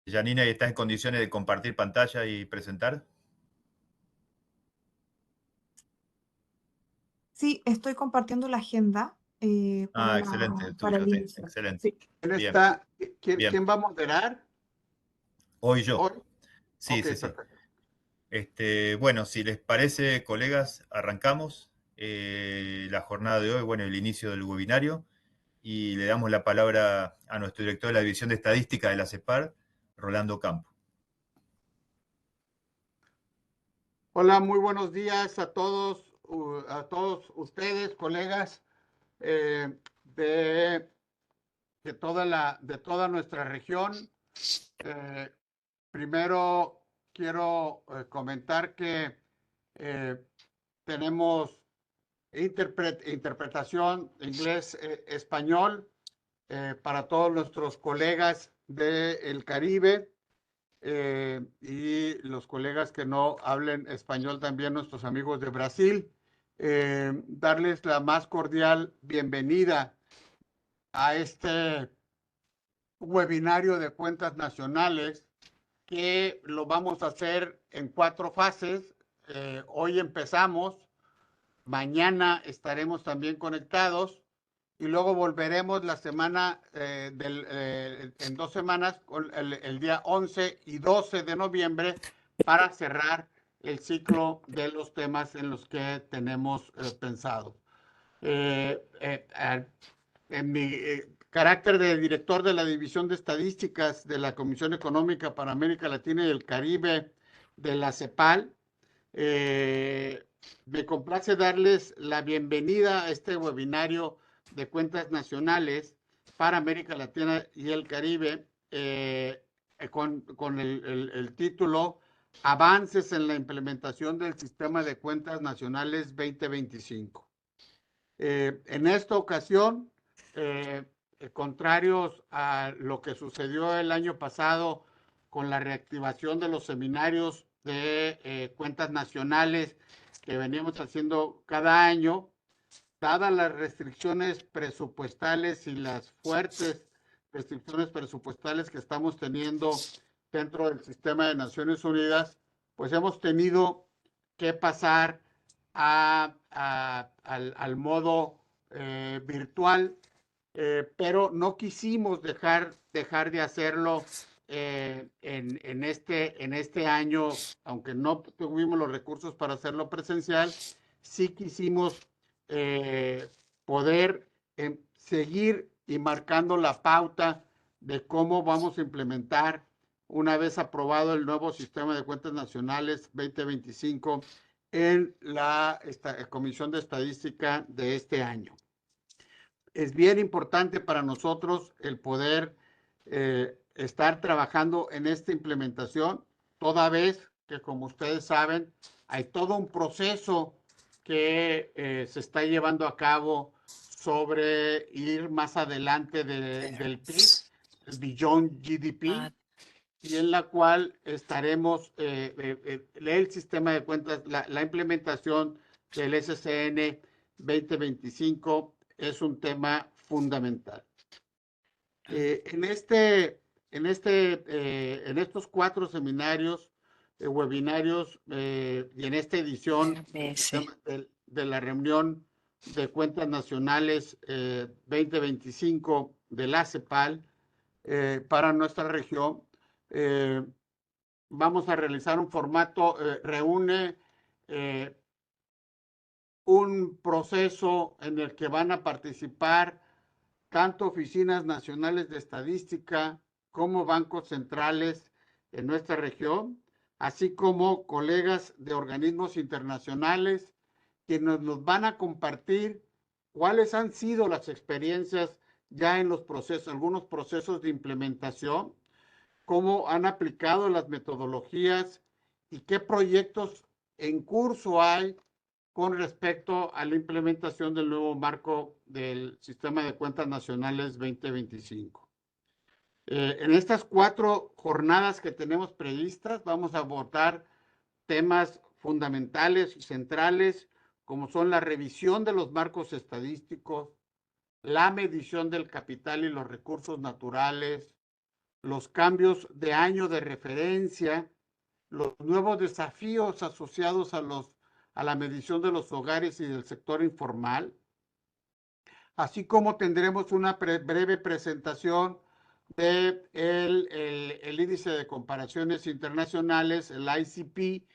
Janina, ¿estás en condiciones de compartir pantalla y presentar? Sí, estoy compartiendo la agenda Ah, excelente, para tuyo, el sí, inicio. excelente. Sí. ¿Quién Bien, está? bien. ¿Quién va a moderar Hoy yo. hoy? Sí, Ok, sí, sí. perfecto. Bueno, si les parece, colegas, arrancamos la jornada de hoy, bueno, el inicio del webinario, y le damos la palabra a nuestro director de la División de Estadística de la CEPAR, Rolando Campo. Hola, muy buenos días a todos ustedes, colegas eh, de, de toda nuestra región. Eh, Primero quiero comentar que eh, tenemos interpretación inglés-español para todos nuestros colegas del Caribe y los colegas que no hablen español también, nuestros amigos de Brasil. Darles la más cordial bienvenida a este webinario de cuentas nacionales que lo vamos a hacer en 4 fases. Hoy empezamos, mañana estaremos también conectados y luego volveremos la semana en 2 semanas, el día 11 y 12 de noviembre, para cerrar el ciclo de los temas en los que tenemos pensado. En mi carácter de director de la División de Estadísticas de la Comisión Económica para América Latina y el Caribe de la CEPAL, me complace darles la bienvenida a este webinario de cuentas nacionales para América Latina y el Caribe con el título Avances en la implementación del Sistema de Cuentas Nacionales 2025. En esta ocasión, contrarios a lo que sucedió el año pasado con la reactivación de los seminarios de cuentas nacionales que veníamos haciendo cada año, dadas las restricciones presupuestales y las fuertes restricciones presupuestales que estamos teniendo dentro del sistema de Naciones Unidas, pues hemos tenido que pasar al modo virtual, pero no quisimos dejar de hacerlo en este año, aunque no tuvimos los recursos para hacerlo presencial, sí quisimos poder seguir y marcando la pauta de cómo vamos a implementar una vez aprobado el nuevo sistema de cuentas nacionales 2025 en la Comisión de Estadística de este año. Es bien importante para nosotros el poder estar trabajando en esta implementación, toda vez que, como ustedes saben, hay todo un proceso que se está llevando a cabo sobre ir más adelante del PIB, el Beyond GDP, y en la cual estaremos el sistema de cuentas, la implementación del SCN 2025 es un tema fundamental. En estos 4 seminarios, webinarios y en esta edición de la reunión de cuentas nacionales 2025 de la CEPAL para nuestra región, vamos a realizar un formato, reúne un proceso en el que van a participar tanto oficinas nacionales de estadística como bancos centrales en nuestra región, así como colegas de organismos internacionales quienes nos van a compartir cuáles han sido las experiencias ya en los procesos, algunos procesos de implementación, cómo han aplicado las metodologías y qué proyectos en curso hay con respecto a la implementación del nuevo marco del Sistema de Cuentas Nacionales 2025. En estas 4 jornadas que tenemos previstas, vamos a abordar temas fundamentales y centrales, como son la revisión de los marcos estadísticos, la medición del capital y los recursos naturales, los cambios de año de referencia, los nuevos desafíos asociados a la medición de los hogares y del sector informal, así como tendremos una breve presentación de el índice de comparaciones internacionales, el ICP,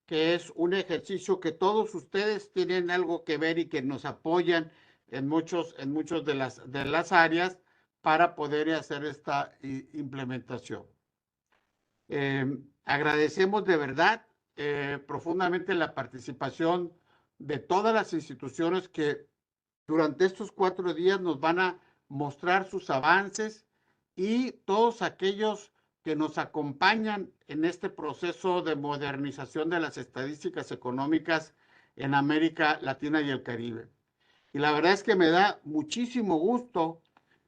que es un ejercicio que todos ustedes tienen algo que ver y que nos apoyan en muchos de las áreas para poder hacer esta implementación. Agradecemos de verdad profundamente la participación de todas las instituciones que durante estos 4 días nos van a mostrar sus avances y todos aquellos que nos acompañan en este proceso de modernización de las estadísticas económicas en América Latina y el Caribe. Y la verdad es que me da muchísimo gusto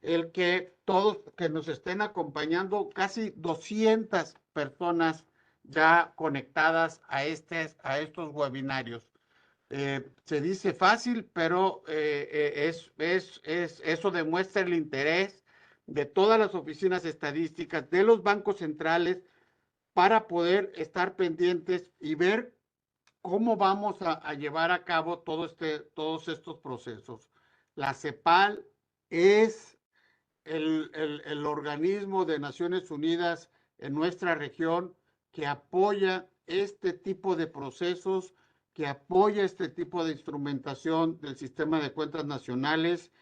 el que todos que nos estén acompañando, casi 200 personas ya conectadas a estos webinarios. Se dice fácil, pero eso demuestra el interés de todas las oficinas estadísticas, de los bancos centrales, para poder estar pendientes y ver cómo vamos a llevar a cabo todos estos procesos. La CEPAL es el organismo de Naciones Unidas en nuestra región que apoya este tipo de procesos, que apoya este tipo de instrumentación del sistema de cuentas nacionales,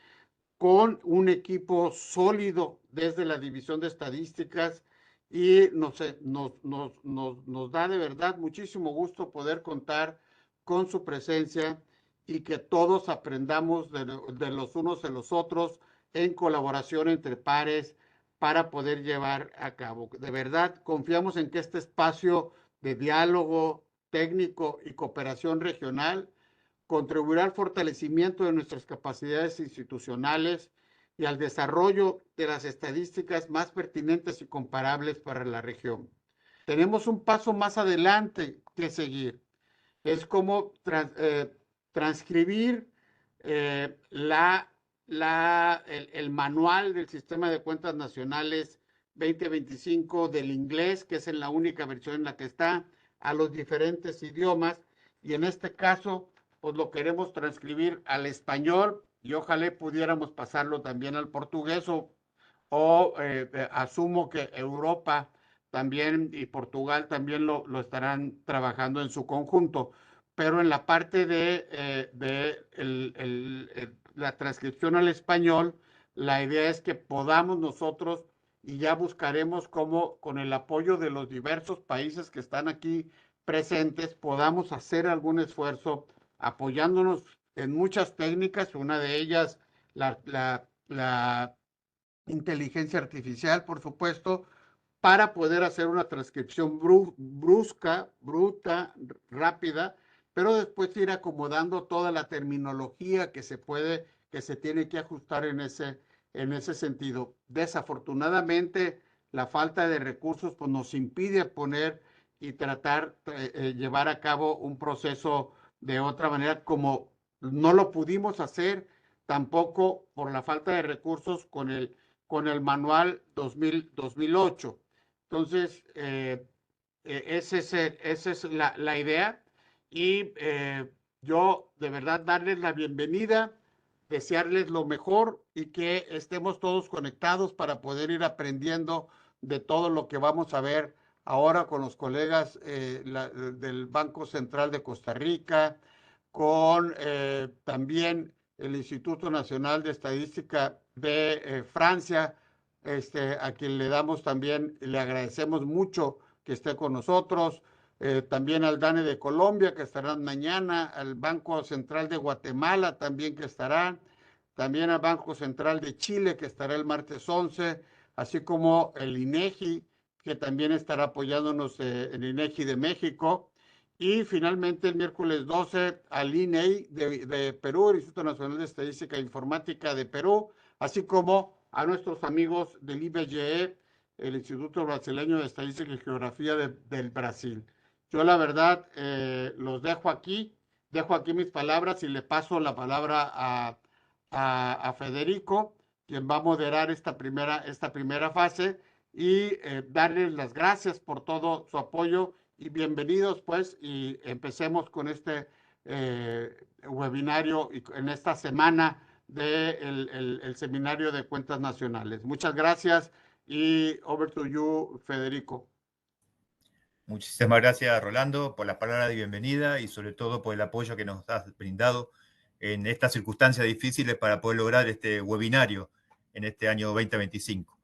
con un equipo sólido desde la División de Estadísticas, y nos da de verdad muchísimo gusto poder contar con su presencia y que todos aprendamos de los unos de los otros en colaboración entre pares para poder llevar a cabo. De verdad, confiamos en que este espacio de diálogo técnico y cooperación regional contribuirá al fortalecimiento de nuestras capacidades institucionales y al desarrollo de las estadísticas más pertinentes y comparables para la región. Tenemos un paso más adelante que seguir. Es como transcribir el manual del Sistema de Cuentas Nacionales 2025 del inglés, que es en la única versión en la que está, a los diferentes idiomas, y en este caso pues lo queremos transcribir al español y ojalá pudiéramos pasarlo también al portugués asumo que Europa también y Portugal también lo estarán trabajando en su conjunto, pero en la parte de la transcripción al español, la idea es que podamos nosotros, y ya buscaremos cómo con el apoyo de los diversos países que están aquí presentes, podamos hacer algún esfuerzo apoyándonos en muchas técnicas, una de ellas la inteligencia artificial, por supuesto, para poder hacer una transcripción brusca, bruta, rápida, pero después ir acomodando toda la terminología que se tiene que ajustar en ese sentido. Desafortunadamente, la falta de recursos pues, nos impide poner y tratar llevar a cabo un proceso de otra manera, como no lo pudimos hacer tampoco por la falta de recursos con el manual 2008. Entonces, esa es la idea, y yo de verdad darles la bienvenida, desearles lo mejor y que estemos todos conectados para poder ir aprendiendo de todo lo que vamos a ver ahora con los colegas del Banco Central de Costa Rica, con también el Instituto Nacional de Estadística de Francia, a quien le damos también, le agradecemos mucho que esté con nosotros, también al DANE de Colombia, que estarán mañana, al Banco Central de Guatemala también que estarán, también al Banco Central de Chile, que estará el martes 11, así como el INEGI, que también estará apoyándonos el INEGI de México, y finalmente el miércoles 12 al INEI de Perú, el Instituto Nacional de Estadística e Informática de Perú, así como a nuestros amigos del IBGE, el Instituto Brasileño de Estadística y Geografía del Brasil. Yo la verdad los dejo aquí mis palabras y le paso la palabra a Federico, quien va a moderar esta primera fase, y darles las gracias por todo su apoyo y bienvenidos pues, y empecemos con este webinario en esta semana del Seminario de Cuentas Nacionales. Muchas gracias y over to you, Federico. Muchísimas gracias, Rolando, por la palabra de bienvenida y sobre todo por el apoyo que nos has brindado en estas circunstancias difíciles para poder lograr este webinario en este año 2025.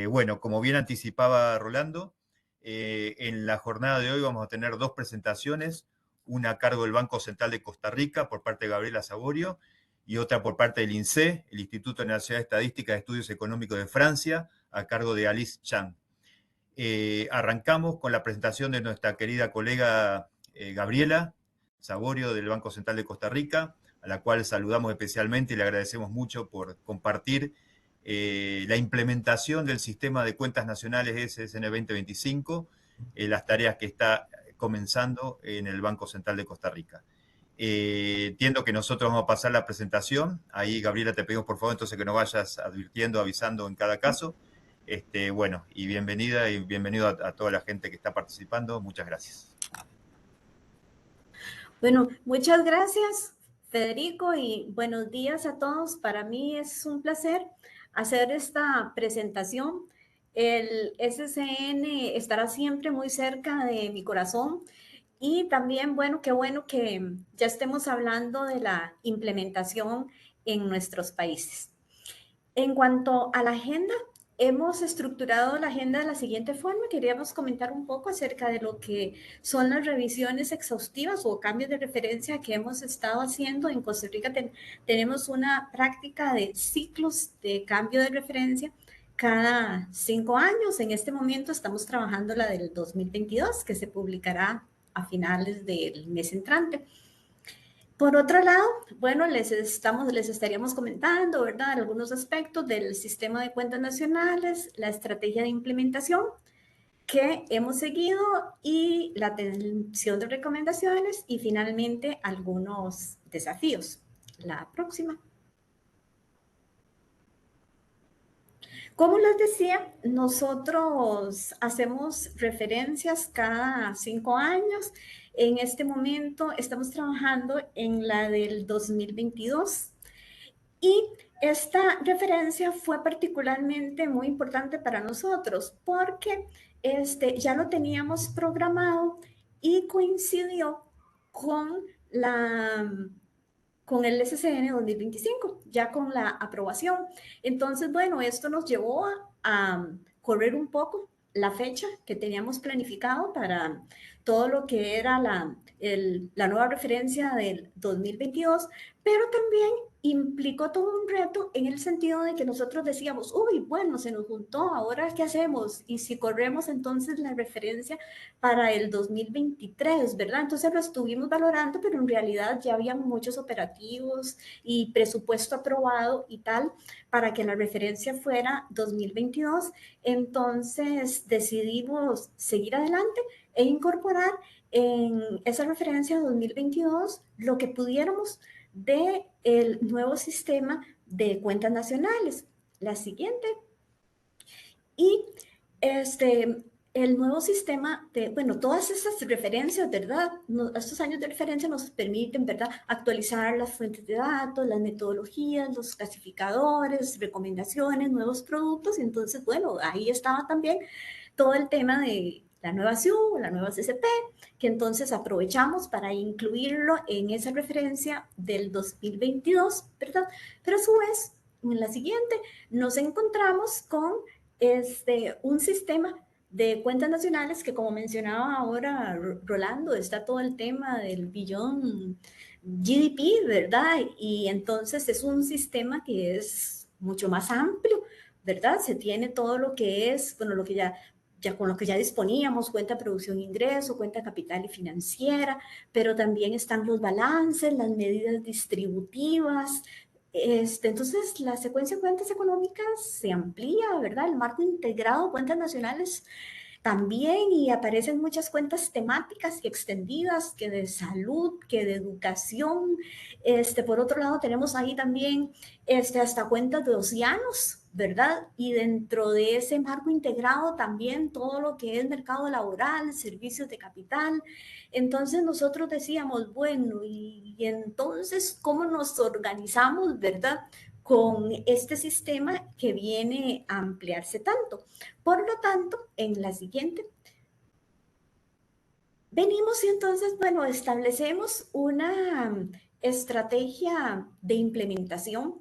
Bueno, como bien anticipaba Rolando, en la jornada de hoy vamos a tener dos presentaciones, una a cargo del Banco Central de Costa Rica por parte de Gabriela Saborio y otra por parte del INSEE, el Instituto Nacional de Estadística de Estudios Económicos de Francia, a cargo de Alice Chang. Arrancamos con la presentación de nuestra querida colega Gabriela Saborio del Banco Central de Costa Rica, a la cual saludamos especialmente y le agradecemos mucho por compartir la implementación del sistema de cuentas nacionales SSN 2025, las tareas que está comenzando en el Banco Central de Costa Rica. Entiendo que nosotros vamos a pasar la presentación. Ahí, Gabriela, te pedimos por favor entonces que nos vayas advirtiendo, avisando en cada caso. Bueno, y bienvenida y bienvenido a toda la gente que está participando. Muchas gracias. Bueno, muchas gracias, Federico, y buenos días a todos. Para mí es un placer hacer esta presentación. El SCN estará siempre muy cerca de mi corazón y también, bueno que ya estemos hablando de la implementación en nuestros países. En cuanto a la agenda, hemos estructurado la agenda de la siguiente forma. Queríamos comentar un poco acerca de lo que son las revisiones exhaustivas o cambios de referencia que hemos estado haciendo. En Costa Rica tenemos una práctica de ciclos de cambio de referencia cada 5 años. En este momento estamos trabajando la del 2022, que se publicará a finales del mes entrante. Por otro lado, bueno, les estaríamos comentando, ¿verdad?, algunos aspectos del sistema de cuentas nacionales, la estrategia de implementación que hemos seguido y la atención de recomendaciones y finalmente algunos desafíos. La próxima. Como les decía, nosotros hacemos referencias cada 5 años. En este momento estamos trabajando en la del 2022 y esta referencia fue particularmente muy importante para nosotros porque ya lo teníamos programado y coincidió con el SCN 2025, ya con la aprobación. Entonces, bueno, esto nos llevó a correr un poco la fecha que teníamos planificado para todo lo que era la nueva referencia del 2022, pero también implicó todo un reto en el sentido de que nosotros decíamos, uy, bueno, se nos juntó, ¿ahora qué hacemos? Y si corremos entonces la referencia para el 2023, ¿verdad? Entonces lo estuvimos valorando, pero en realidad ya habían muchos operativos y presupuesto aprobado y tal para que la referencia fuera 2022. Entonces decidimos seguir adelante e incorporar en esa referencia 2022 lo que pudiéramos del nuevo sistema de cuentas nacionales. La siguiente. Y el nuevo sistema bueno, todas estas referencias, ¿verdad? Estos años de referencia nos permiten, ¿verdad?, actualizar las fuentes de datos, las metodologías, los clasificadores, recomendaciones, nuevos productos. Entonces, bueno, ahí estaba también todo el tema de la nueva SIU, la nueva CCP, que entonces aprovechamos para incluirlo en esa referencia del 2022, ¿verdad? Pero a su vez, en la siguiente, nos encontramos con un sistema de cuentas nacionales que, como mencionaba ahora Rolando, está todo el tema del billón GDP, ¿verdad? Y entonces es un sistema que es mucho más amplio, ¿verdad? Se tiene todo lo que es, bueno, lo que ya con lo que ya disponíamos, cuenta producción e ingreso, cuenta capital y financiera, pero también están los balances, las medidas distributivas. Entonces, la secuencia de cuentas económicas se amplía, ¿verdad? El marco integrado de cuentas nacionales también, y aparecen muchas cuentas temáticas y extendidas, que de salud, que de educación. Por otro lado, tenemos ahí también hasta cuentas de océanos, ¿verdad? Y dentro de ese marco integrado también todo lo que es mercado laboral, servicios de capital. Entonces nosotros decíamos, bueno, y entonces, ¿cómo nos organizamos, verdad? Con este sistema que viene a ampliarse tanto. Por lo tanto, en la siguiente, venimos y entonces, bueno, establecemos una estrategia de implementación.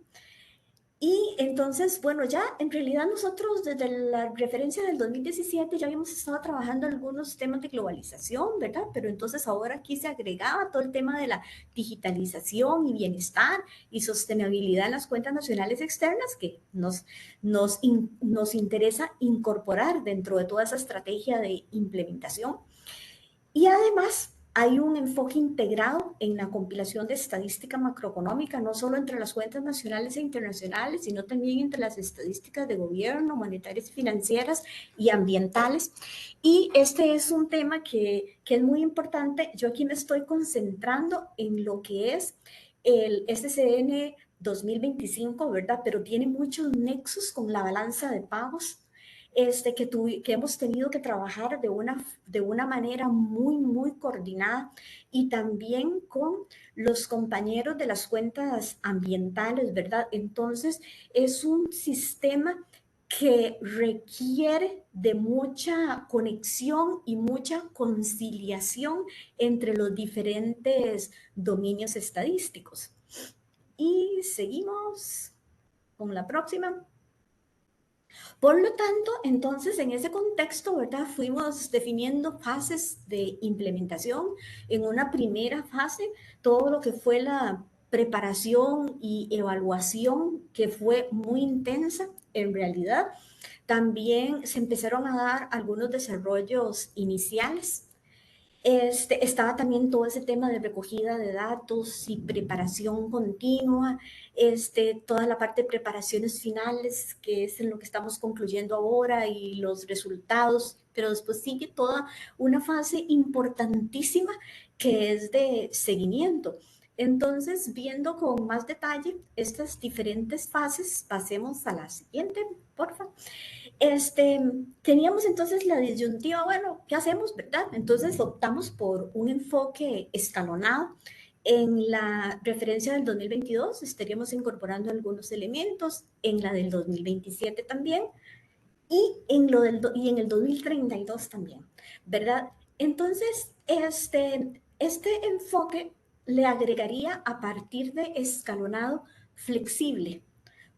Y entonces, bueno, ya en realidad nosotros desde la referencia del 2017 ya habíamos estado trabajando en algunos temas de globalización, ¿verdad? Pero entonces ahora aquí se agregaba todo el tema de la digitalización y bienestar y sostenibilidad en las cuentas nacionales externas que nos interesa incorporar dentro de toda esa estrategia de implementación. Y además hay un enfoque integrado en la compilación de estadística macroeconómica, no solo entre las cuentas nacionales e internacionales, sino también entre las estadísticas de gobierno, monetarias y financieras y ambientales. Y este es un tema que es muy importante. Yo aquí me estoy concentrando en lo que es el SCN 2025, ¿verdad? Pero tiene muchos nexos con la balanza de pagos que hemos tenido que trabajar de una manera muy coordinada y también con los compañeros de las cuentas ambientales, ¿verdad? Entonces, es un sistema que requiere de mucha conexión y mucha conciliación entre los diferentes dominios estadísticos. Y seguimos con la próxima. Por lo tanto, entonces, en ese contexto, ¿verdad? Fuimos definiendo fases de implementación. En una primera fase, todo lo que fue la preparación y evaluación, que fue muy intensa en realidad. También se empezaron a dar algunos desarrollos iniciales. Estaba también todo ese tema de recogida de datos y preparación continua, toda la parte de preparaciones finales, que es en lo que estamos concluyendo ahora, y los resultados, pero después sigue toda una fase importantísima que es de seguimiento. Entonces, viendo con más detalle estas diferentes fases, pasemos a la siguiente, por favor. Teníamos entonces la disyuntiva, bueno, ¿qué hacemos, verdad? Entonces optamos por un enfoque escalonado. En la referencia del 2022 estaríamos incorporando algunos elementos, en la del 2027 también, y en el 2032 también, ¿verdad? Entonces, este enfoque le agregaría a partir de escalonado flexible,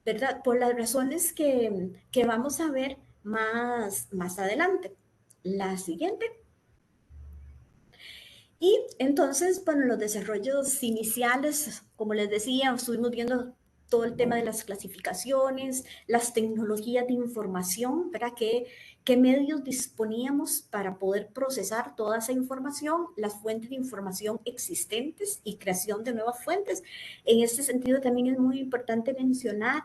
¿verdad? Por las razones que vamos a ver más adelante. La siguiente. Y entonces, bueno, los desarrollos iniciales, como les decía, estuvimos viendo todo el tema de las clasificaciones, las tecnologías de información, ¿verdad? ¿Qué medios disponíamos para poder procesar toda esa información, las fuentes de información existentes y creación de nuevas fuentes? En este sentido, también es muy importante mencionar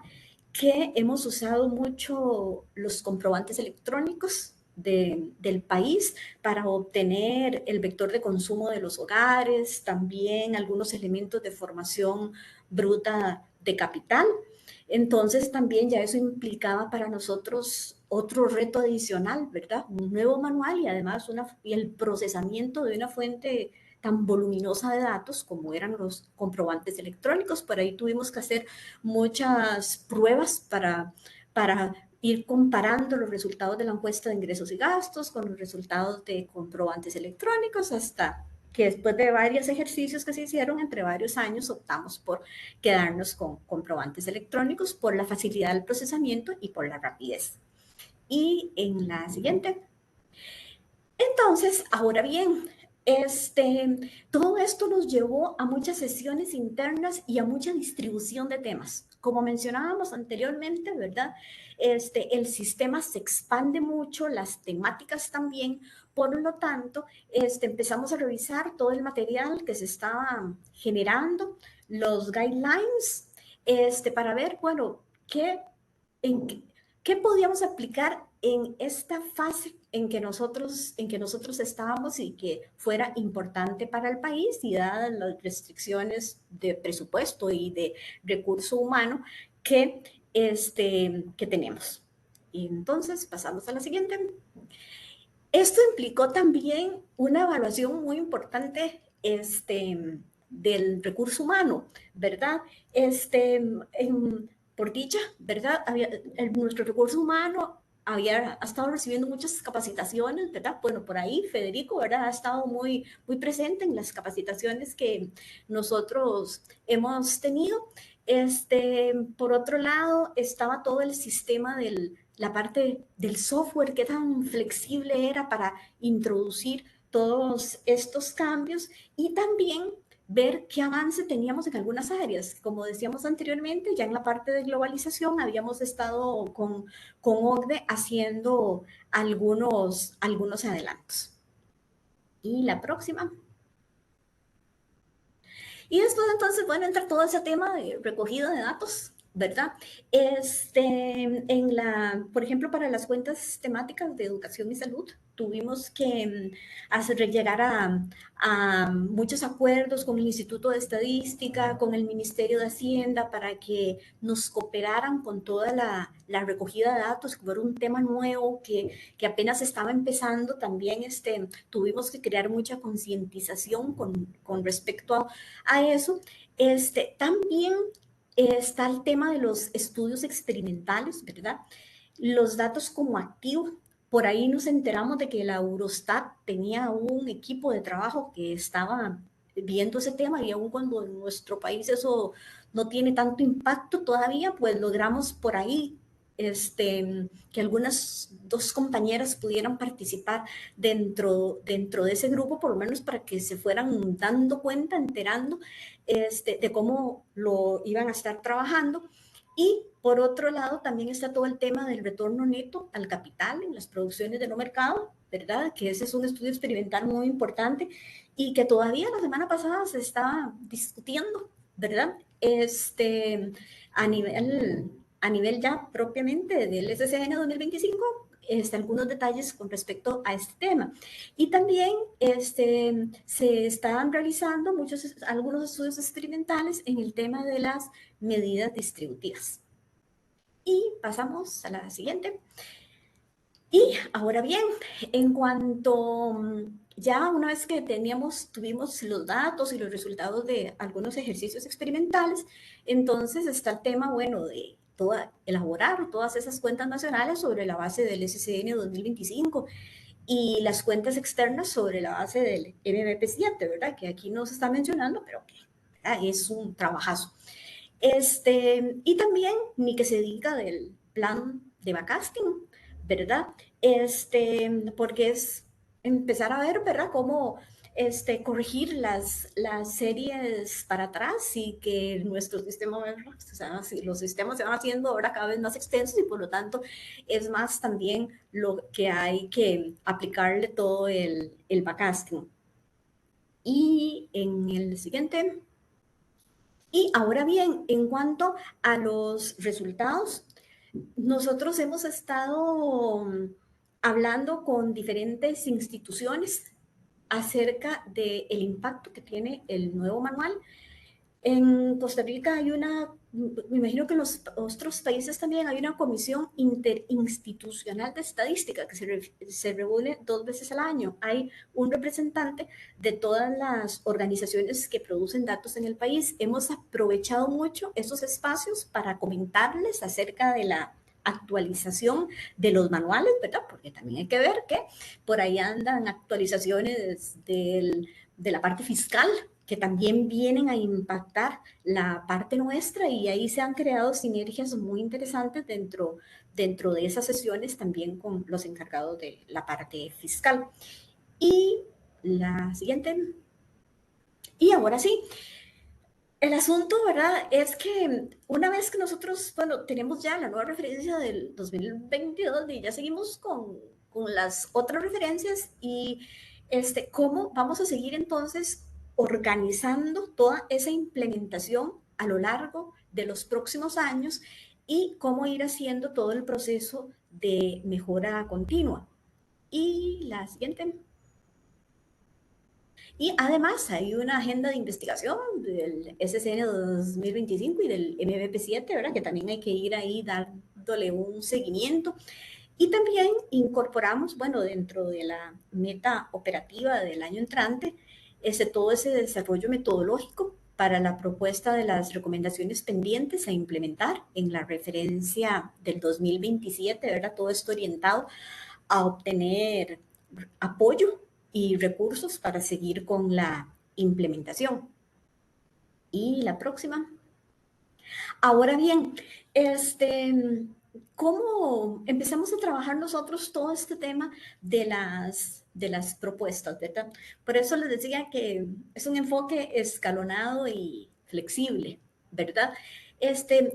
que hemos usado mucho los comprobantes electrónicos del país para obtener el vector de consumo de los hogares, también algunos elementos de formación bruta de capital. Entonces también ya eso implicaba para nosotros otro reto adicional, ¿verdad? Un nuevo manual y además el procesamiento de una fuente tan voluminosa de datos como eran los comprobantes electrónicos. Por ahí tuvimos que hacer muchas pruebas para ir comparando los resultados de la encuesta de ingresos y gastos con los resultados de comprobantes electrónicos, hasta que después de varios ejercicios que se hicieron entre varios años optamos por quedarnos con comprobantes electrónicos por la facilidad del procesamiento y por la rapidez. Y en la siguiente. Entonces, ahora bien, todo esto nos llevó a muchas sesiones internas y a mucha distribución de temas. Como mencionábamos anteriormente, ¿verdad? El sistema se expande mucho, las temáticas también. Por lo tanto, empezamos a revisar todo el material que se estaba generando, los guidelines, para ver, bueno, qué podíamos aplicar en esta fase en que nosotros estábamos y que fuera importante para el país y dadas las restricciones de presupuesto y de recurso humano que, que tenemos. Y entonces pasamos a la siguiente. Esto implicó también una evaluación muy importante del recurso humano, ¿verdad? Por dicha, ¿verdad? Nuestro recurso humano había estado recibiendo muchas capacitaciones, ¿verdad? Bueno, por ahí Federico, ¿verdad? Ha estado muy, muy presente en las capacitaciones que nosotros hemos tenido. Por otro lado, estaba todo el sistema la parte del software, qué tan flexible era para introducir todos estos cambios y también ver qué avance teníamos en algunas áreas. Como decíamos anteriormente, ya en la parte de globalización habíamos estado con OCDE haciendo algunos adelantos. Y la próxima. Y después entonces, bueno, entra todo ese tema de recogida de datos, ¿verdad? Por ejemplo, para las cuentas temáticas de educación y salud, tuvimos que llegar a muchos acuerdos con el Instituto de Estadística, con el Ministerio de Hacienda, para que nos cooperaran con toda la recogida de datos, que era un tema nuevo que apenas estaba empezando. También tuvimos que crear mucha concientización con respecto a eso. También está el tema de los estudios experimentales, ¿verdad? Los datos como activo. Por ahí nos enteramos de que la Eurostat tenía un equipo de trabajo que estaba viendo ese tema, y aún cuando en nuestro país eso no tiene tanto impacto todavía, pues logramos por ahí que algunas dos compañeras pudieran participar dentro de ese grupo, por lo menos para que se fueran dando cuenta, enterando de cómo lo iban a estar trabajando. Y por otro lado, también está todo el tema del retorno neto al capital en las producciones de no mercado, ¿verdad? Que ese es un estudio experimental muy importante y que todavía la semana pasada se estaba discutiendo, ¿verdad? A nivel ya propiamente del SCN 2025, algunos detalles con respecto a este tema. Y también se están realizando algunos estudios experimentales en el tema de las medidas distributivas. Y pasamos a la siguiente. Y ahora bien, en cuanto ya una vez que tuvimos los datos y los resultados de algunos ejercicios experimentales, entonces está el tema, bueno, de elaborar todas esas cuentas nacionales sobre la base del SCN 2025 y las cuentas externas sobre la base del MMP7, ¿verdad? Que aquí no se está mencionando, pero que es un trabajazo. Y también ni que se diga del plan de backcasting, ¿verdad? Porque es empezar a ver, ¿verdad? Cómo corregir las series para atrás y que nuestro sistema, o sea, los sistemas se van haciendo ahora cada vez más extensos y por lo tanto es más también lo que hay que aplicarle todo el backcasting. Y en el siguiente. Y ahora bien, en cuanto a los resultados, nosotros hemos estado hablando con diferentes instituciones acerca del impacto que tiene el nuevo manual. En Costa Rica hay me imagino que en los otros países también hay una comisión interinstitucional de estadística que se reúne 2 veces al año. Hay un representante de todas las organizaciones que producen datos en el país. Hemos aprovechado mucho esos espacios para comentarles acerca de la actualización de los manuales, ¿verdad? Porque también hay que ver que por ahí andan actualizaciones de la parte fiscal que también vienen a impactar la parte nuestra, y ahí se han creado sinergias muy interesantes dentro de esas sesiones también con los encargados de la parte fiscal. Y la siguiente. Y ahora sí, el asunto, ¿verdad? Es que una vez que nosotros, bueno, tenemos ya la nueva referencia del 2022 y ya seguimos con las otras referencias y cómo vamos a seguir entonces organizando toda esa implementación a lo largo de los próximos años y cómo ir haciendo todo el proceso de mejora continua. Y la siguiente. Y además hay una agenda de investigación del SCN 2025 y del MVP7, ¿verdad? Que también hay que ir ahí dándole un seguimiento. Y también incorporamos, bueno, dentro de la meta operativa del año entrante, todo ese desarrollo metodológico para la propuesta de las recomendaciones pendientes a implementar en la referencia del 2027, ¿verdad? Todo esto orientado a obtener apoyo y recursos para seguir con la implementación. Y la próxima. Ahora bien, ¿cómo empezamos a trabajar nosotros todo este tema de las propuestas, ¿verdad? Por eso les decía que es un enfoque escalonado y flexible, ¿verdad?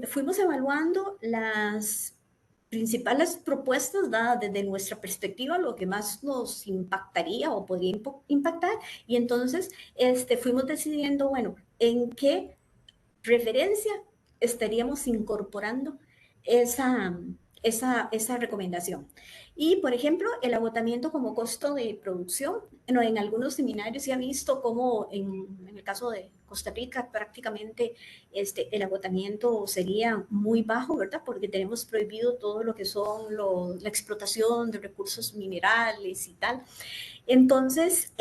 Fuimos evaluando las principales propuestas dadas desde nuestra perspectiva, lo que más nos impactaría o podría impactar, y entonces fuimos decidiendo, bueno, en qué referencia estaríamos incorporando esa recomendación. Y, por ejemplo, el agotamiento como costo de producción. Bueno, en algunos seminarios se ha visto como en el caso de Costa Rica prácticamente el agotamiento sería muy bajo, ¿verdad? Porque tenemos prohibido todo lo que son la explotación de recursos minerales y tal. Entonces,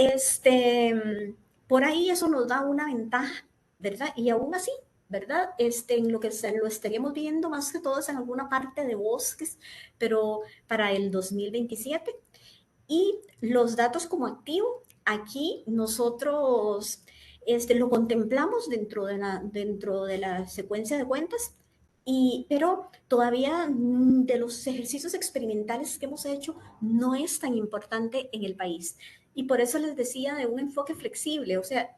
por ahí eso nos da una ventaja, ¿verdad? Y aún así, ¿verdad? En lo que lo estaríamos viendo más que todo es en alguna parte de bosques, pero para el 2027. Y los datos como activo, aquí nosotros lo contemplamos dentro de la secuencia de cuentas, pero todavía de los ejercicios experimentales que hemos hecho no es tan importante en el país. Y por eso les decía de un enfoque flexible, o sea,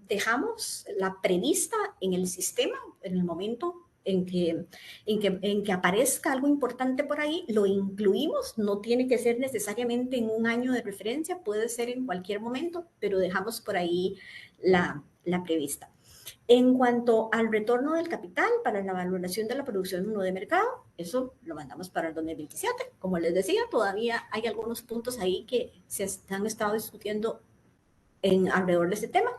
dejamos la prevista en el sistema en el momento en que aparezca algo importante por ahí, lo incluimos, no tiene que ser necesariamente en un año de referencia, puede ser en cualquier momento, pero dejamos por ahí la prevista. En cuanto al retorno del capital para la valoración de la producción 1 de mercado, eso lo mandamos para el 2027. Como les decía, todavía hay algunos puntos ahí que se han estado discutiendo alrededor de este tema.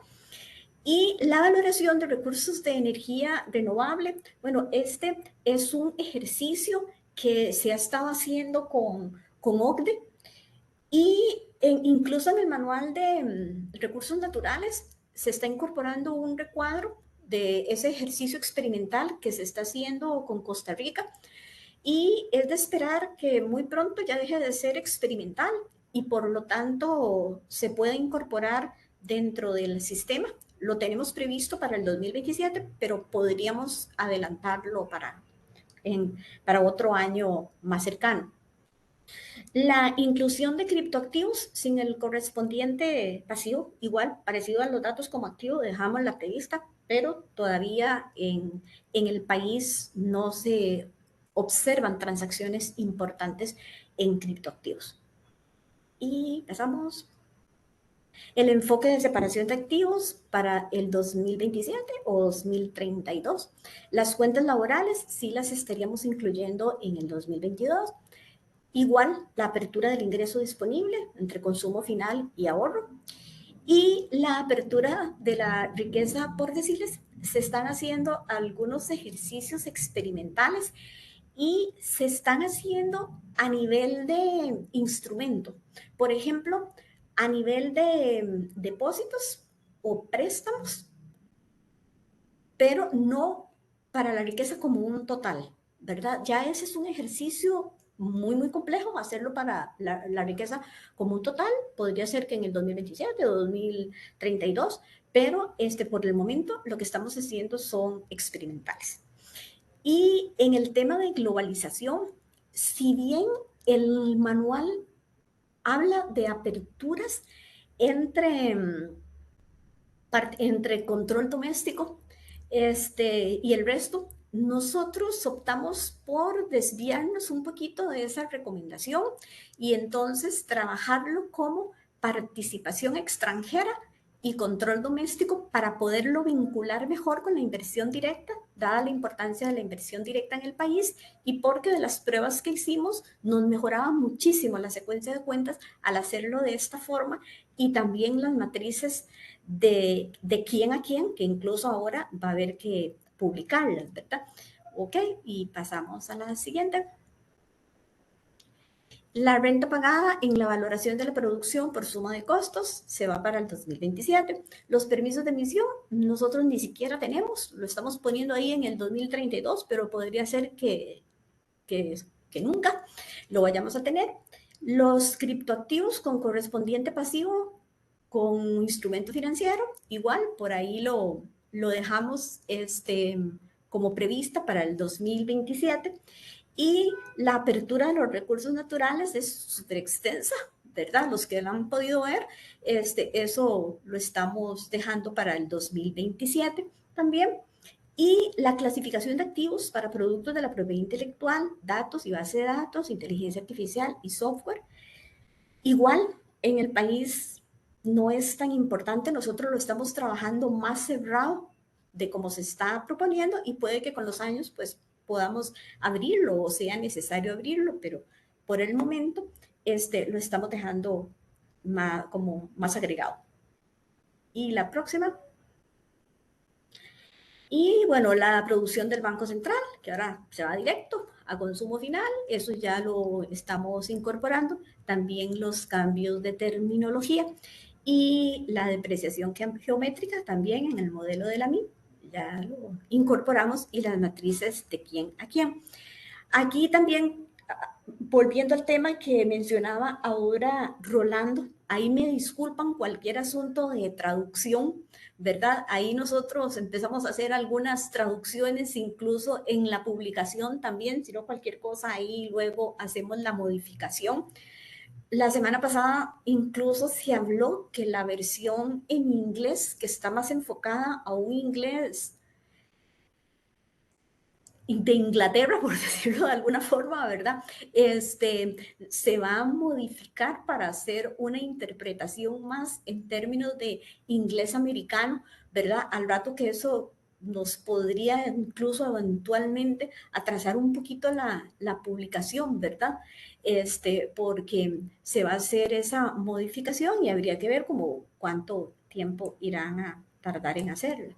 Y la valoración de recursos de energía renovable, bueno, este es un ejercicio que se ha estado haciendo con OCDE y incluso en el manual de recursos naturales se está incorporando un recuadro de ese ejercicio experimental que se está haciendo con Costa Rica y es de esperar que muy pronto ya deje de ser experimental y por lo tanto se pueda incorporar dentro del sistema. Lo tenemos previsto para el 2027, pero podríamos adelantarlo para otro año más cercano. La inclusión de criptoactivos sin el correspondiente pasivo, igual, parecido a los datos como activo, dejamos la prevista, pero todavía en el país no se observan transacciones importantes en criptoactivos. Y pasamos. El enfoque de separación de activos para el 2027 o 2032. Las cuentas laborales sí las estaríamos incluyendo en el 2022. Igual, la apertura del ingreso disponible entre consumo final y ahorro. Y la apertura de la riqueza por deciles. Se están haciendo algunos ejercicios experimentales y se están haciendo a nivel de instrumento. Por ejemplo, a nivel de depósitos o préstamos, pero no para la riqueza como un total, ¿verdad? Ya ese es un ejercicio muy, muy complejo, hacerlo para la riqueza como un total. Podría ser que en el 2027 o 2032, pero por el momento lo que estamos haciendo son experimentales. Y en el tema de globalización, si bien el manual habla de aperturas entre control doméstico y el resto, nosotros optamos por desviarnos un poquito de esa recomendación y entonces trabajarlo como participación extranjera y control doméstico para poderlo vincular mejor con la inversión directa, dada la importancia de la inversión directa en el país y porque de las pruebas que hicimos nos mejoraba muchísimo la secuencia de cuentas al hacerlo de esta forma y también las matrices de quién a quién, que incluso ahora va a haber que publicarlas, ¿verdad? Ok, y pasamos a la siguiente. La renta pagada en la valoración de la producción por suma de costos se va para el 2027. Los permisos de emisión nosotros ni siquiera tenemos, lo estamos poniendo ahí en el 2032, pero podría ser que nunca lo vayamos a tener. Los criptoactivos con correspondiente pasivo con instrumento financiero, igual, por ahí lo dejamos como prevista para el 2027. Y la apertura de los recursos naturales es súper extensa, ¿verdad? Los que lo han podido ver, eso lo estamos dejando para el 2027 también. Y la clasificación de activos para productos de la propiedad intelectual, datos y base de datos, inteligencia artificial y software. Igual, en el país no es tan importante, nosotros lo estamos trabajando más cerrado de cómo se está proponiendo y puede que con los años, pues, podamos abrirlo o sea necesario abrirlo, pero por el momento lo estamos dejando como más agregado. Y la próxima. Y bueno, la producción del Banco Central, que ahora se va directo a consumo final, eso ya lo estamos incorporando. También los cambios de terminología y la depreciación geométrica también en el modelo de la MIP, ya lo incorporamos y las matrices de quién a quién. Aquí también, volviendo al tema que mencionaba ahora Rolando, ahí me disculpan cualquier asunto de traducción, ¿verdad? Ahí nosotros empezamos a hacer algunas traducciones, incluso en la publicación también, si no cualquier cosa, ahí luego hacemos la modificación. La semana pasada incluso se habló que la versión en inglés, que está más enfocada a un inglés de Inglaterra, por decirlo de alguna forma, ¿verdad? Se va a modificar para hacer una interpretación más en términos de inglés americano, ¿verdad? Al rato que eso nos podría incluso eventualmente atrasar un poquito la publicación, ¿verdad? Porque se va a hacer esa modificación y habría que ver como cuánto tiempo irán a tardar en hacerlo.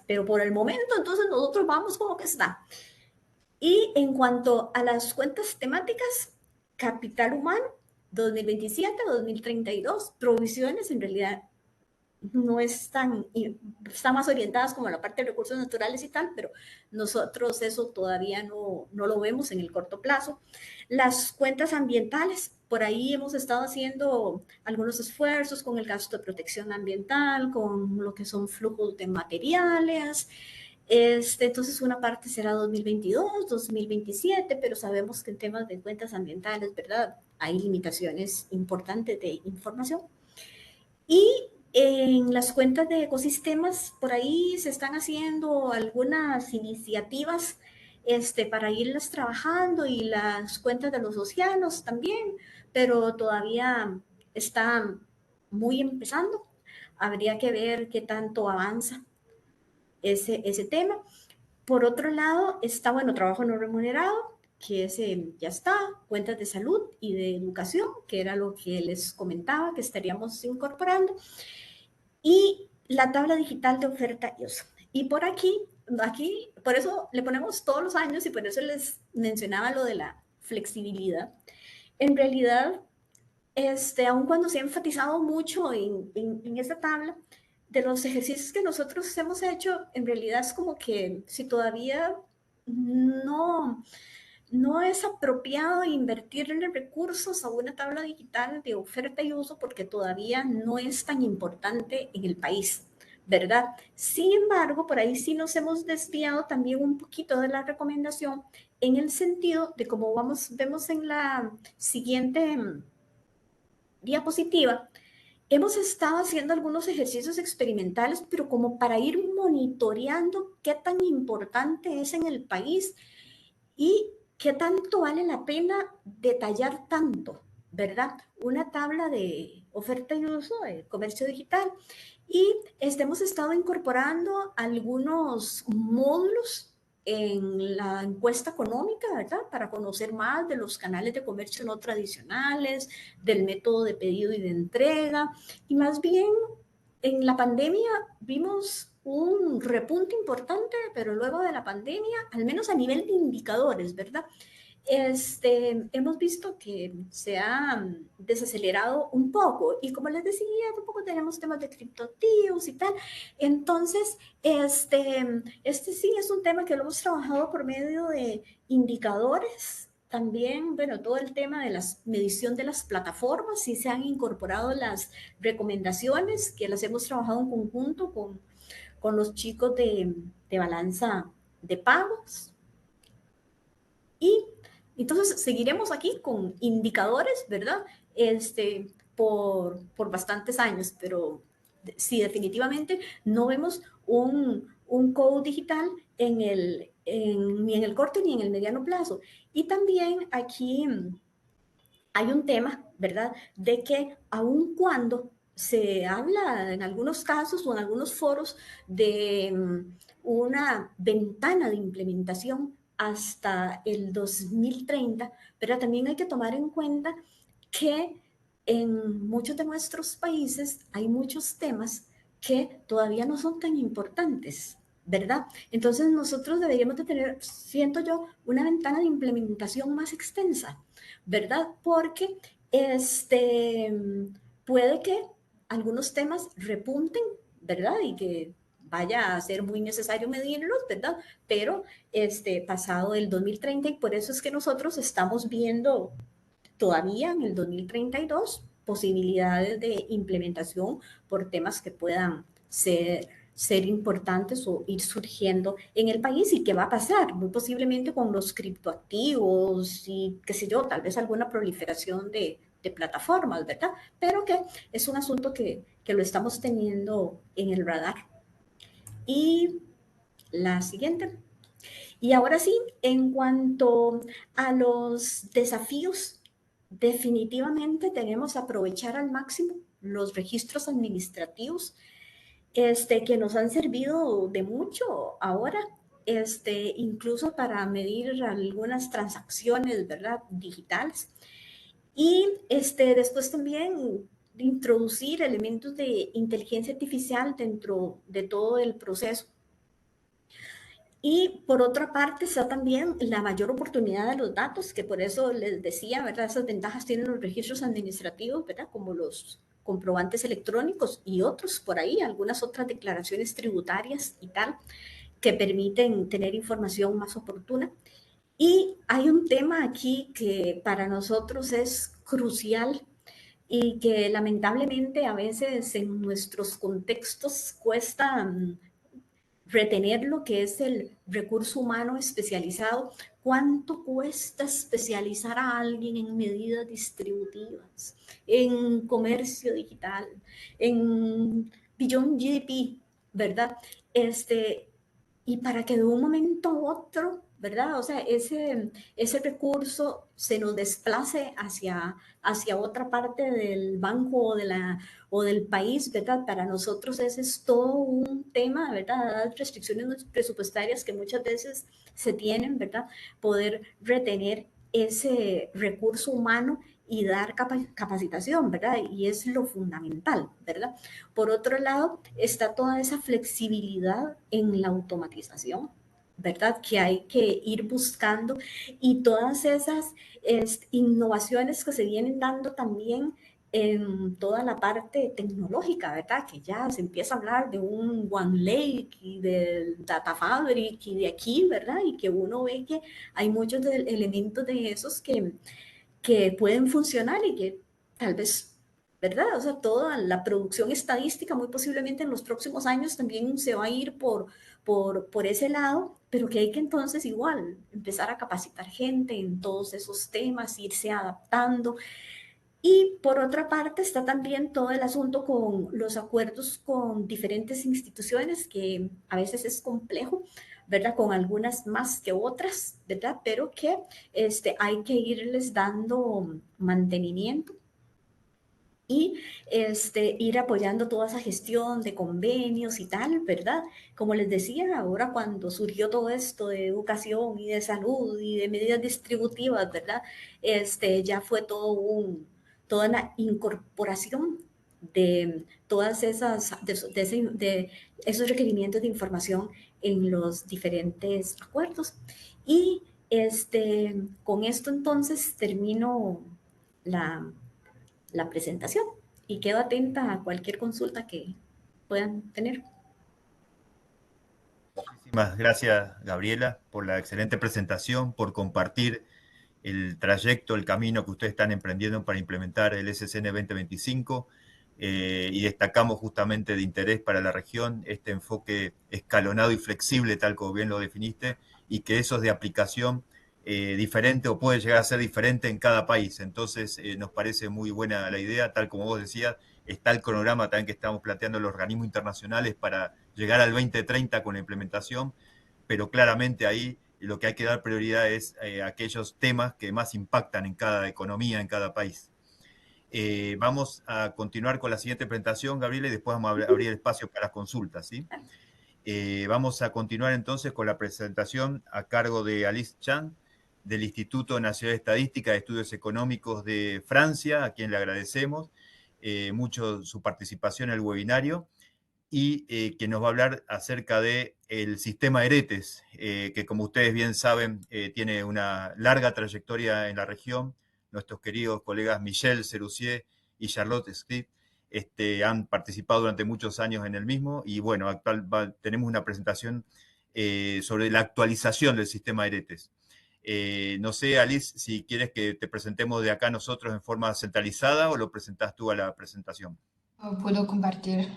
Pero por el momento, entonces nosotros vamos como que está. Y en cuanto a las cuentas temáticas, capital humano, 2027-2032, provisiones en realidad no están más orientadas como la parte de recursos naturales y tal, pero nosotros eso todavía no lo vemos en el corto plazo. Las cuentas ambientales, por ahí hemos estado haciendo algunos esfuerzos con el gasto de protección ambiental, con lo que son flujos de materiales. Entonces, una parte será 2022, 2027, pero sabemos que en temas de cuentas ambientales, ¿verdad? Hay limitaciones importantes de información. Y en las cuentas de ecosistemas, por ahí se están haciendo algunas iniciativas para irlas trabajando y las cuentas de los océanos también, pero todavía están muy empezando. Habría que ver qué tanto avanza ese tema. Por otro lado, está, bueno, trabajo no remunerado, que ese ya está, cuentas de salud y de educación, que era lo que les comentaba que estaríamos incorporando, y la tabla digital de oferta y uso. Y por aquí, por eso le ponemos todos los años y por eso les mencionaba lo de la flexibilidad. En realidad, aun cuando se ha enfatizado mucho en esta tabla, de los ejercicios que nosotros hemos hecho, en realidad es como que si todavía no es apropiado invertirle recursos a una tabla digital de oferta y uso porque todavía no es tan importante en el país, ¿verdad? Sin embargo, por ahí sí nos hemos desviado también un poquito de la recomendación en el sentido de como vemos en la siguiente diapositiva, hemos estado haciendo algunos ejercicios experimentales, pero como para ir monitoreando qué tan importante es en el país y qué tanto vale la pena detallar tanto, ¿verdad? Una tabla de oferta y uso de comercio digital y hemos estado incorporando algunos módulos en la encuesta económica, ¿verdad? Para conocer más de los canales de comercio no tradicionales, del método de pedido y de entrega. Y más bien, en la pandemia vimos un repunte importante, pero luego de la pandemia, al menos a nivel de indicadores, ¿verdad? Hemos visto que se ha desacelerado un poco y como les decía, tampoco tenemos temas de criptoactivos y tal. Entonces, sí es un tema que lo hemos trabajado por medio de indicadores. También, bueno, todo el tema de la medición de las plataformas, sí se han incorporado las recomendaciones que las hemos trabajado en conjunto con los chicos de balanza de pagos. Y entonces seguiremos aquí con indicadores, ¿verdad? Por bastantes años, pero sí, definitivamente no vemos un code digital ni en el corto ni en el mediano plazo. Y también aquí hay un tema, ¿verdad? De que aun cuando se habla en algunos casos o en algunos foros de una ventana de implementación hasta el 2030, pero también hay que tomar en cuenta que en muchos de nuestros países hay muchos temas que todavía no son tan importantes, ¿verdad? Entonces nosotros deberíamos de tener, siento yo, una ventana de implementación más extensa, ¿verdad? Porque puede que algunos temas repunten, ¿verdad? Y que vaya a ser muy necesario medirlos, ¿verdad? Pero pasado el 2030 y por eso es que nosotros estamos viendo todavía en el 2032 posibilidades de implementación por temas que puedan ser importantes o ir surgiendo en el país y qué va a pasar, muy posiblemente con los criptoactivos y qué sé yo, tal vez alguna proliferación de plataformas, ¿verdad? Pero que es un asunto que lo estamos teniendo en el radar. Y la siguiente. Y ahora sí, en cuanto a los desafíos, definitivamente tenemos que aprovechar al máximo los registros administrativos que nos han servido de mucho ahora, incluso para medir algunas transacciones, ¿verdad? Digitales. Y después también introducir elementos de inteligencia artificial dentro de todo el proceso. Y por otra parte está también la mayor oportunidad de los datos, que por eso les decía, ¿verdad? Esas ventajas tienen los registros administrativos, ¿verdad? Como los comprobantes electrónicos y otros por ahí, algunas otras declaraciones tributarias y tal, que permiten tener información más oportuna. Y hay un tema aquí que para nosotros es crucial y que lamentablemente a veces en nuestros contextos cuesta retener lo que es el recurso humano especializado. ¿Cuánto cuesta especializar a alguien en medidas distributivas, en comercio digital, en Beyond GDP, ¿verdad? Y para que de un momento a otro, ¿verdad? O sea, ese recurso se nos desplace hacia otra parte del banco o del país, ¿verdad? Para nosotros ese es todo un tema, ¿verdad? Las restricciones presupuestarias que muchas veces se tienen, ¿verdad? Poder retener ese recurso humano y dar capacitación, ¿verdad? Y es lo fundamental, ¿verdad? Por otro lado, está toda esa flexibilidad en la automatización, ¿verdad? Que hay que ir buscando y todas esas innovaciones que se vienen dando también en toda la parte tecnológica, ¿verdad? Que ya se empieza a hablar de un One Lake y del Data Fabric y de aquí, ¿verdad? Y que uno ve que hay muchos elementos de esos que pueden funcionar y que tal vez, ¿verdad? O sea, toda la producción estadística muy posiblemente en los próximos años también se va a ir por ese lado, pero que hay que entonces igual empezar a capacitar gente en todos esos temas, irse adaptando. Y por otra parte está también todo el asunto con los acuerdos con diferentes instituciones, que a veces es complejo, ¿verdad? Con algunas más que otras, ¿verdad? Pero que hay que irles dando mantenimiento y ir apoyando toda esa gestión de convenios y tal, ¿verdad? Como les decía, ahora cuando surgió todo esto de educación y de salud y de medidas distributivas, ¿verdad? Ya fue toda una incorporación de todas esas, de esos requerimientos de información en los diferentes acuerdos. Y con esto entonces termino la, la presentación y quedo atenta a cualquier consulta que puedan tener. Muchísimas gracias, Gabriela, por la excelente presentación, por compartir el trayecto, el camino que ustedes están emprendiendo para implementar el SCN 2025 y destacamos justamente de interés para la región este enfoque escalonado y flexible, tal como bien lo definiste, y que eso es de aplicación diferente o puede llegar a ser diferente en cada país. Entonces nos parece muy buena la idea, tal como vos decías, está el cronograma también que estamos planteando los organismos internacionales para llegar al 2030 con la implementación, pero claramente ahí lo que hay que dar prioridad es aquellos temas que más impactan en cada economía, en cada país. Vamos a continuar con la siguiente presentación, Gabriela, y después vamos a abrir el espacio para consultas, ¿sí? Vamos a continuar entonces con la presentación a cargo de Alice Chan, del Instituto Nacional de Estadística de Estudios Económicos de Francia, a quien le agradecemos mucho su participación en el webinario, y que nos va a hablar acerca del sistema ERETES, que como ustedes bien saben, tiene una larga trayectoria en la región. Nuestros queridos colegas Michel Serussier y Charlotte Script han participado durante muchos años en el mismo, y bueno, tenemos una presentación sobre la actualización del sistema ERETES. No sé, Alice, si quieres que te presentemos de acá nosotros en forma centralizada o lo presentas tú a la presentación. Puedo compartir,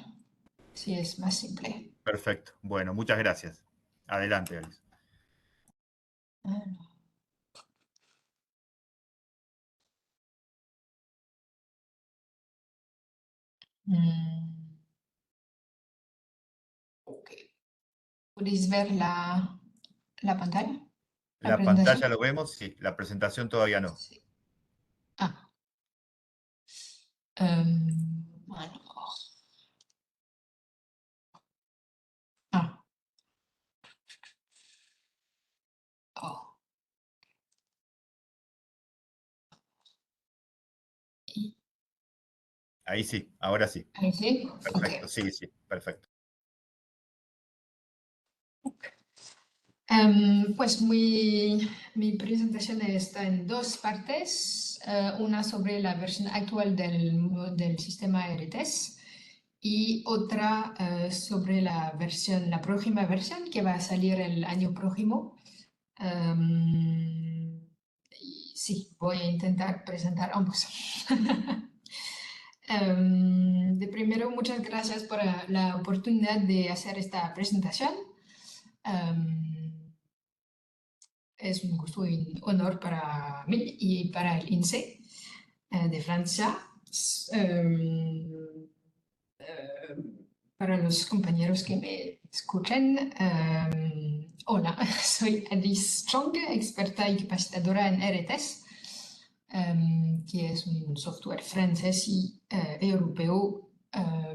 si es más simple. Perfecto. Bueno, muchas gracias. Adelante, Alice. Ok. ¿Podéis ver la pantalla? La pantalla lo vemos, sí. La presentación todavía no. Sí. Bueno. Oh. Ahí sí, ahora sí. Ahí sí. Perfecto, Ok. sí, sí, perfecto. Pues mi presentación está en dos partes, una sobre la versión actual del sistema ERTES y otra sobre la próxima versión que va a salir el año próximo. Sí, voy a intentar presentar ambos. De primero, muchas gracias por la oportunidad de hacer esta presentación. Es un gusto y un honor para mí y para el INSEE de Francia. Para los compañeros que me escuchen, hola, soy Alice Chong, experta y capacitadora en ERTES, que es un software francés y europeo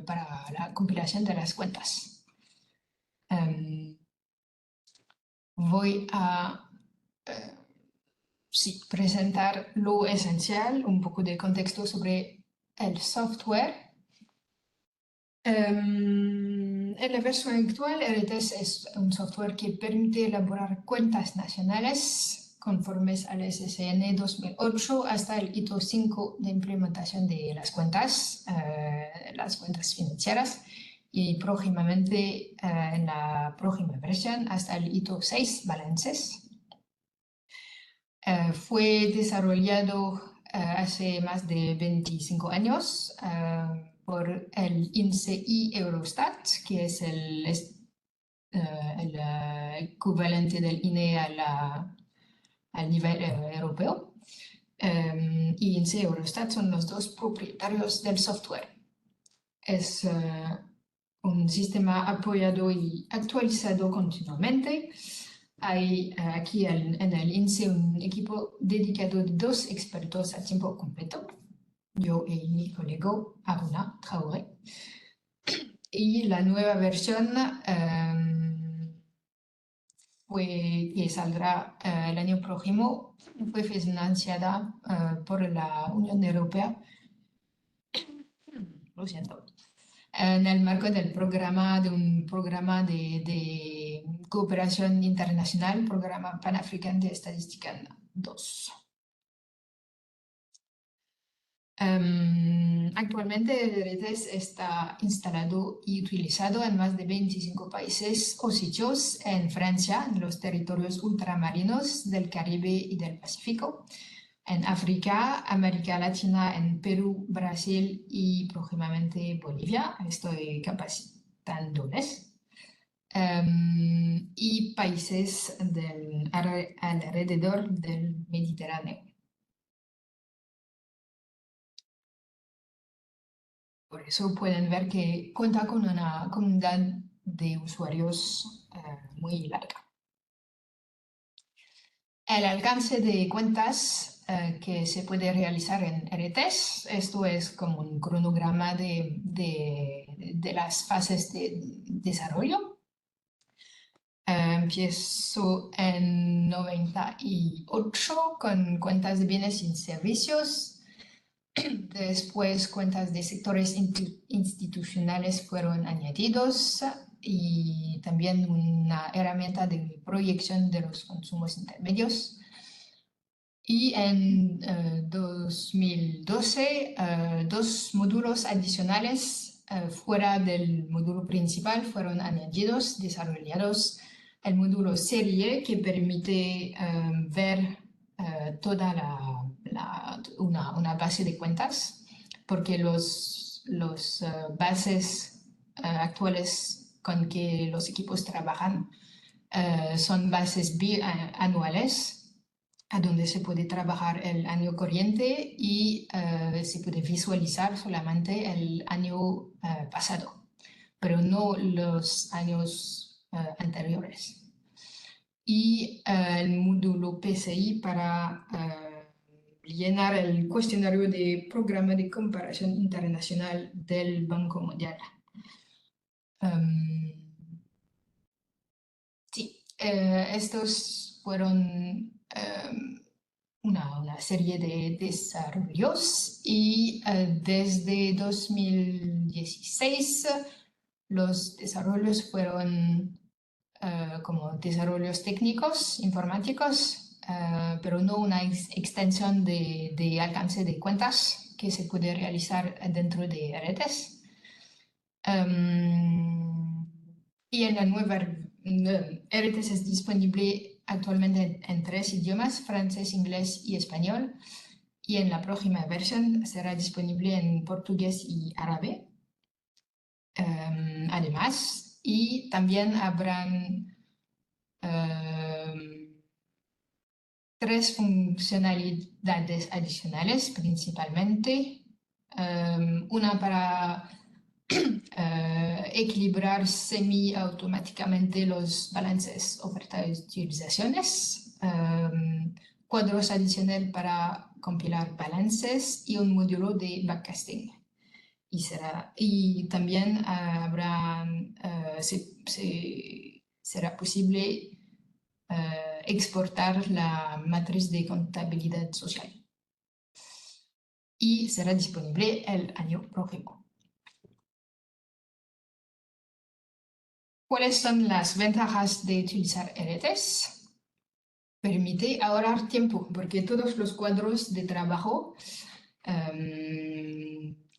para la compilación de las cuentas. Voy a presentar lo esencial, un poco de contexto sobre el software. En la versión actual, ERTES es un software que permite elaborar cuentas nacionales conformes al SCN 2008 hasta el hito 5 de implementación de las cuentas financieras, y próximamente en la próxima versión hasta el hito 6 balances. Fue desarrollado hace más de 25 años por el INSEE y Eurostat, que es el equivalente del INE al nivel europeo. Y INSEE y Eurostat son los dos propietarios del software. Es un sistema apoyado y actualizado continuamente. Hay aquí en el INSEE un equipo dedicado de 2 expertos a tiempo completo, yo y mi colega Aruna Traoré. Y la nueva versión que saldrá el año próximo fue financiada por la Unión Europea, lo siento, en el marco del programa, de un programa de cooperación internacional, Programa Panafricano de Estadística 2. Actualmente el RETES está instalado y utilizado en más de 25 países o sitios en Francia, en los territorios ultramarinos del Caribe y del Pacífico, en África, América Latina, en Perú, Brasil y próximamente Bolivia. Estoy capacitándoles. Y países alrededor del Mediterráneo. Por eso pueden ver que cuenta con una comunidad de usuarios muy larga. El alcance de cuentas que se puede realizar en RETES, esto es como un cronograma de las fases de desarrollo. Empiezo en 98 con cuentas de bienes y servicios. Después, cuentas de sectores institucionales fueron añadidos y también una herramienta de proyección de los consumos intermedios. Y en 2012, 2 módulos adicionales fuera del módulo principal fueron añadidos, desarrollados. El módulo serie, que permite ver toda una base de cuentas, porque los bases actuales con que los equipos trabajan son bases anuales, a donde se puede trabajar el año corriente y se puede visualizar solamente el año pasado, pero no los años anteriores. Y el módulo PCI para llenar el cuestionario de programa de comparación internacional del Banco Mundial. Sí, estos fueron una serie de desarrollos y desde 2016 los desarrollos fueron como desarrollos técnicos, informáticos, pero no una extensión de alcance de cuentas que se puede realizar dentro de RETES. Y en la nueva RETES es disponible actualmente en 3 idiomas, francés, inglés y español. Y en la próxima versión será disponible en portugués y árabe. Además, y también habrán 3 funcionalidades adicionales principalmente. Una para equilibrar semi-automáticamente los balances oferta y utilizaciones, cuadros adicionales para compilar balances y un módulo de backcasting. Y también será posible exportar la matriz de contabilidad social. Y será disponible el año próximo. ¿Cuáles son las ventajas de utilizar RETES? Permite ahorrar tiempo, porque todos los cuadros de trabajo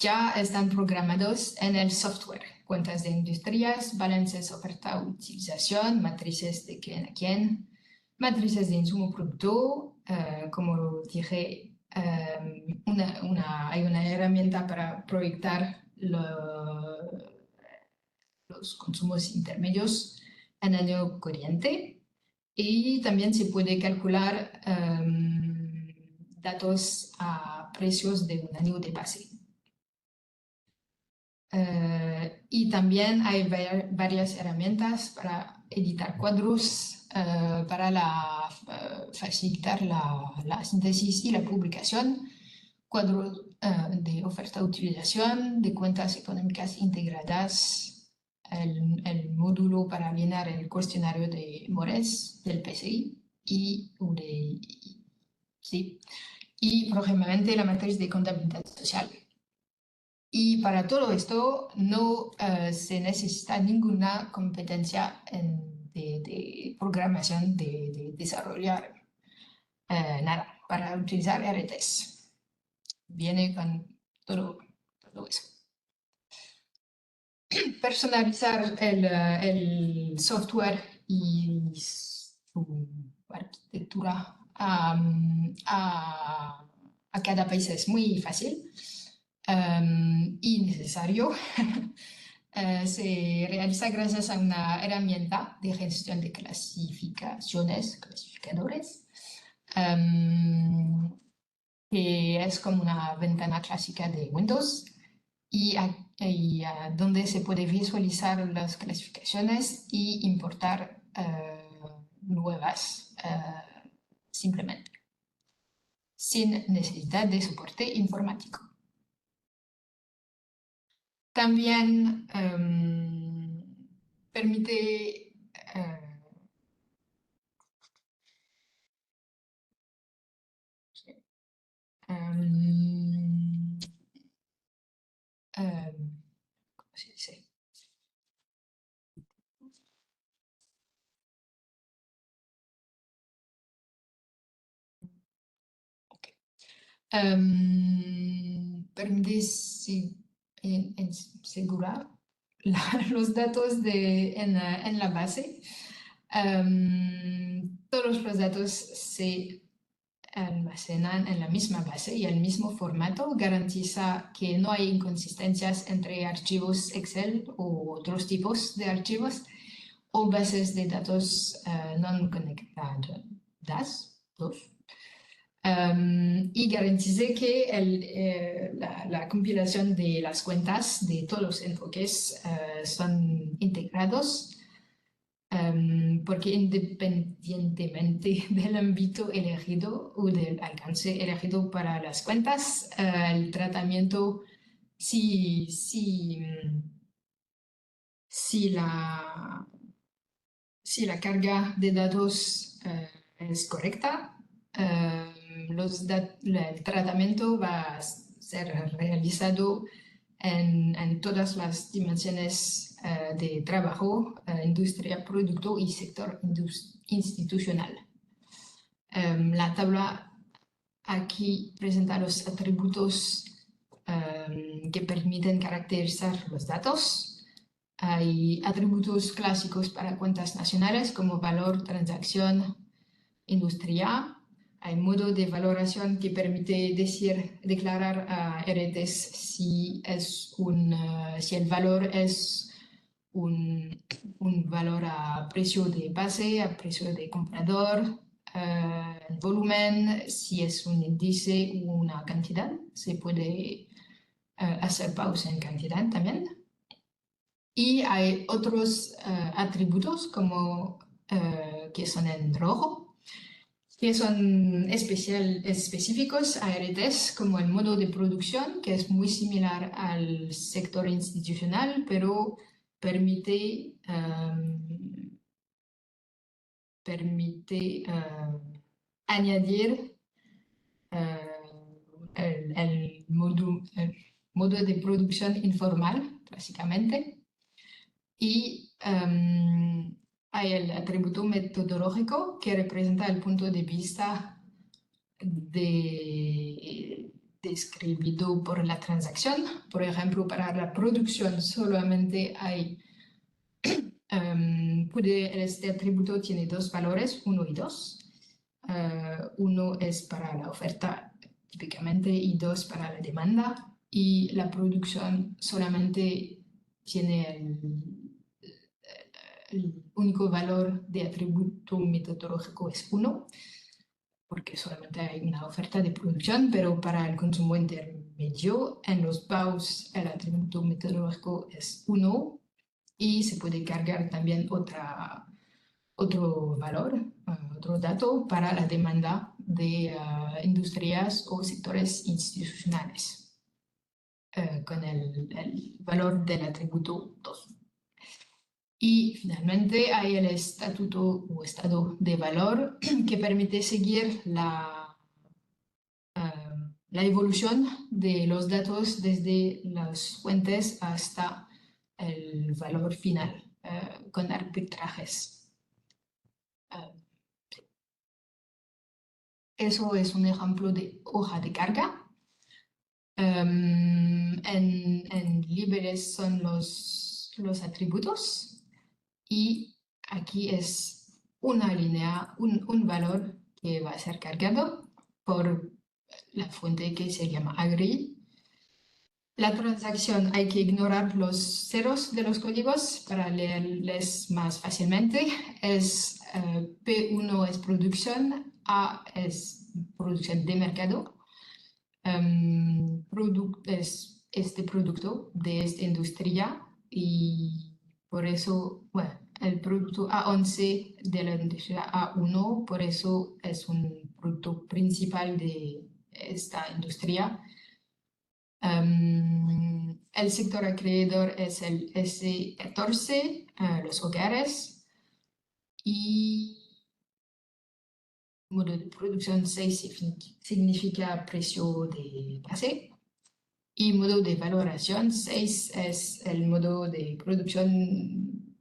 ya están programados en el software. Cuentas de industrias, balances, oferta, utilización, matrices de quién a quién, matrices de insumo producto, como dije, hay una herramienta para proyectar los consumos intermedios en año corriente, y también se puede calcular datos a precios de un año de base. Y también hay varias herramientas para editar cuadros, para facilitar la síntesis y la publicación, cuadros de oferta-utilización, de cuentas económicas integradas, el módulo para llenar el cuestionario de MORES del PCI y próximamente la matriz de contabilidad social. Y para todo esto no se necesita ninguna competencia de programación, de desarrollar nada para utilizar RTs. Viene con todo eso. Personalizar el software y su arquitectura a cada país es muy fácil. Y necesario. Se realiza gracias a una herramienta de gestión de clasificadores, que es como una ventana clásica de Windows y donde se puede visualizar las clasificaciones y importar nuevas simplemente, sin necesidad de soporte informático. También permite ¿cómo se dice? Okay. Permite asegurar los datos en la base. Todos los datos se almacenan en la misma base y el mismo formato. Garantiza que no hay inconsistencias entre archivos Excel o otros tipos de archivos o bases de datos no conectadas. Y garantice que la compilación de las cuentas de todos los enfoques son integrados, porque independientemente del ámbito elegido o del alcance elegido para las cuentas, el tratamiento, si la carga de datos es correcta, el tratamiento va a ser realizado en todas las dimensiones de trabajo, industria, producto y sector institucional. La tabla aquí presenta los atributos que permiten caracterizar los datos. Hay atributos clásicos para cuentas nacionales como valor, transacción, industria. Hay modo de valoración que permite declarar a RTs si el valor es un valor a precio de base, a precio de comprador, el volumen, si es un índice o una cantidad. Se puede hacer pausa en cantidad también. Y hay otros atributos como que son en rojo, que son específicos a RTs, como el modo de producción, que es muy similar al sector institucional, pero permite añadir el modo de producción informal, básicamente. Y hay el atributo metodológico que representa el punto de vista describido por la transacción. Por ejemplo, para la producción solamente hay, este atributo tiene dos valores, 1 y 2. Uno es para la oferta típicamente y 2 para la demanda. Y la producción solamente tiene el único valor de atributo metodológico es 1. porque solamente hay una oferta de producción, pero para el consumo intermedio, en los BAUs el atributo metodológico es 1 y se puede cargar también otro valor, otro dato para la demanda de industrias o sectores institucionales con el valor del atributo 2. Y finalmente hay el estatuto o estado de valor que permite seguir la evolución de los datos desde las fuentes hasta el valor final con arbitrajes. Eso es un ejemplo de hoja de carga. En libres son los atributos y aquí es una línea, un valor que va a ser cargado por la fuente que se llama agree. La transacción hay que ignorar los ceros de los códigos para leerles más fácilmente. P1 es producción, A es producción de mercado, es este producto de esta industria y por eso, bueno, el producto A11 de la industria A1, por eso es un producto principal de esta industria. El sector acreedor es el S14, los hogares, y modo de producción 6 significa precio de base. Y modo de valoración 6 es el modo de producción,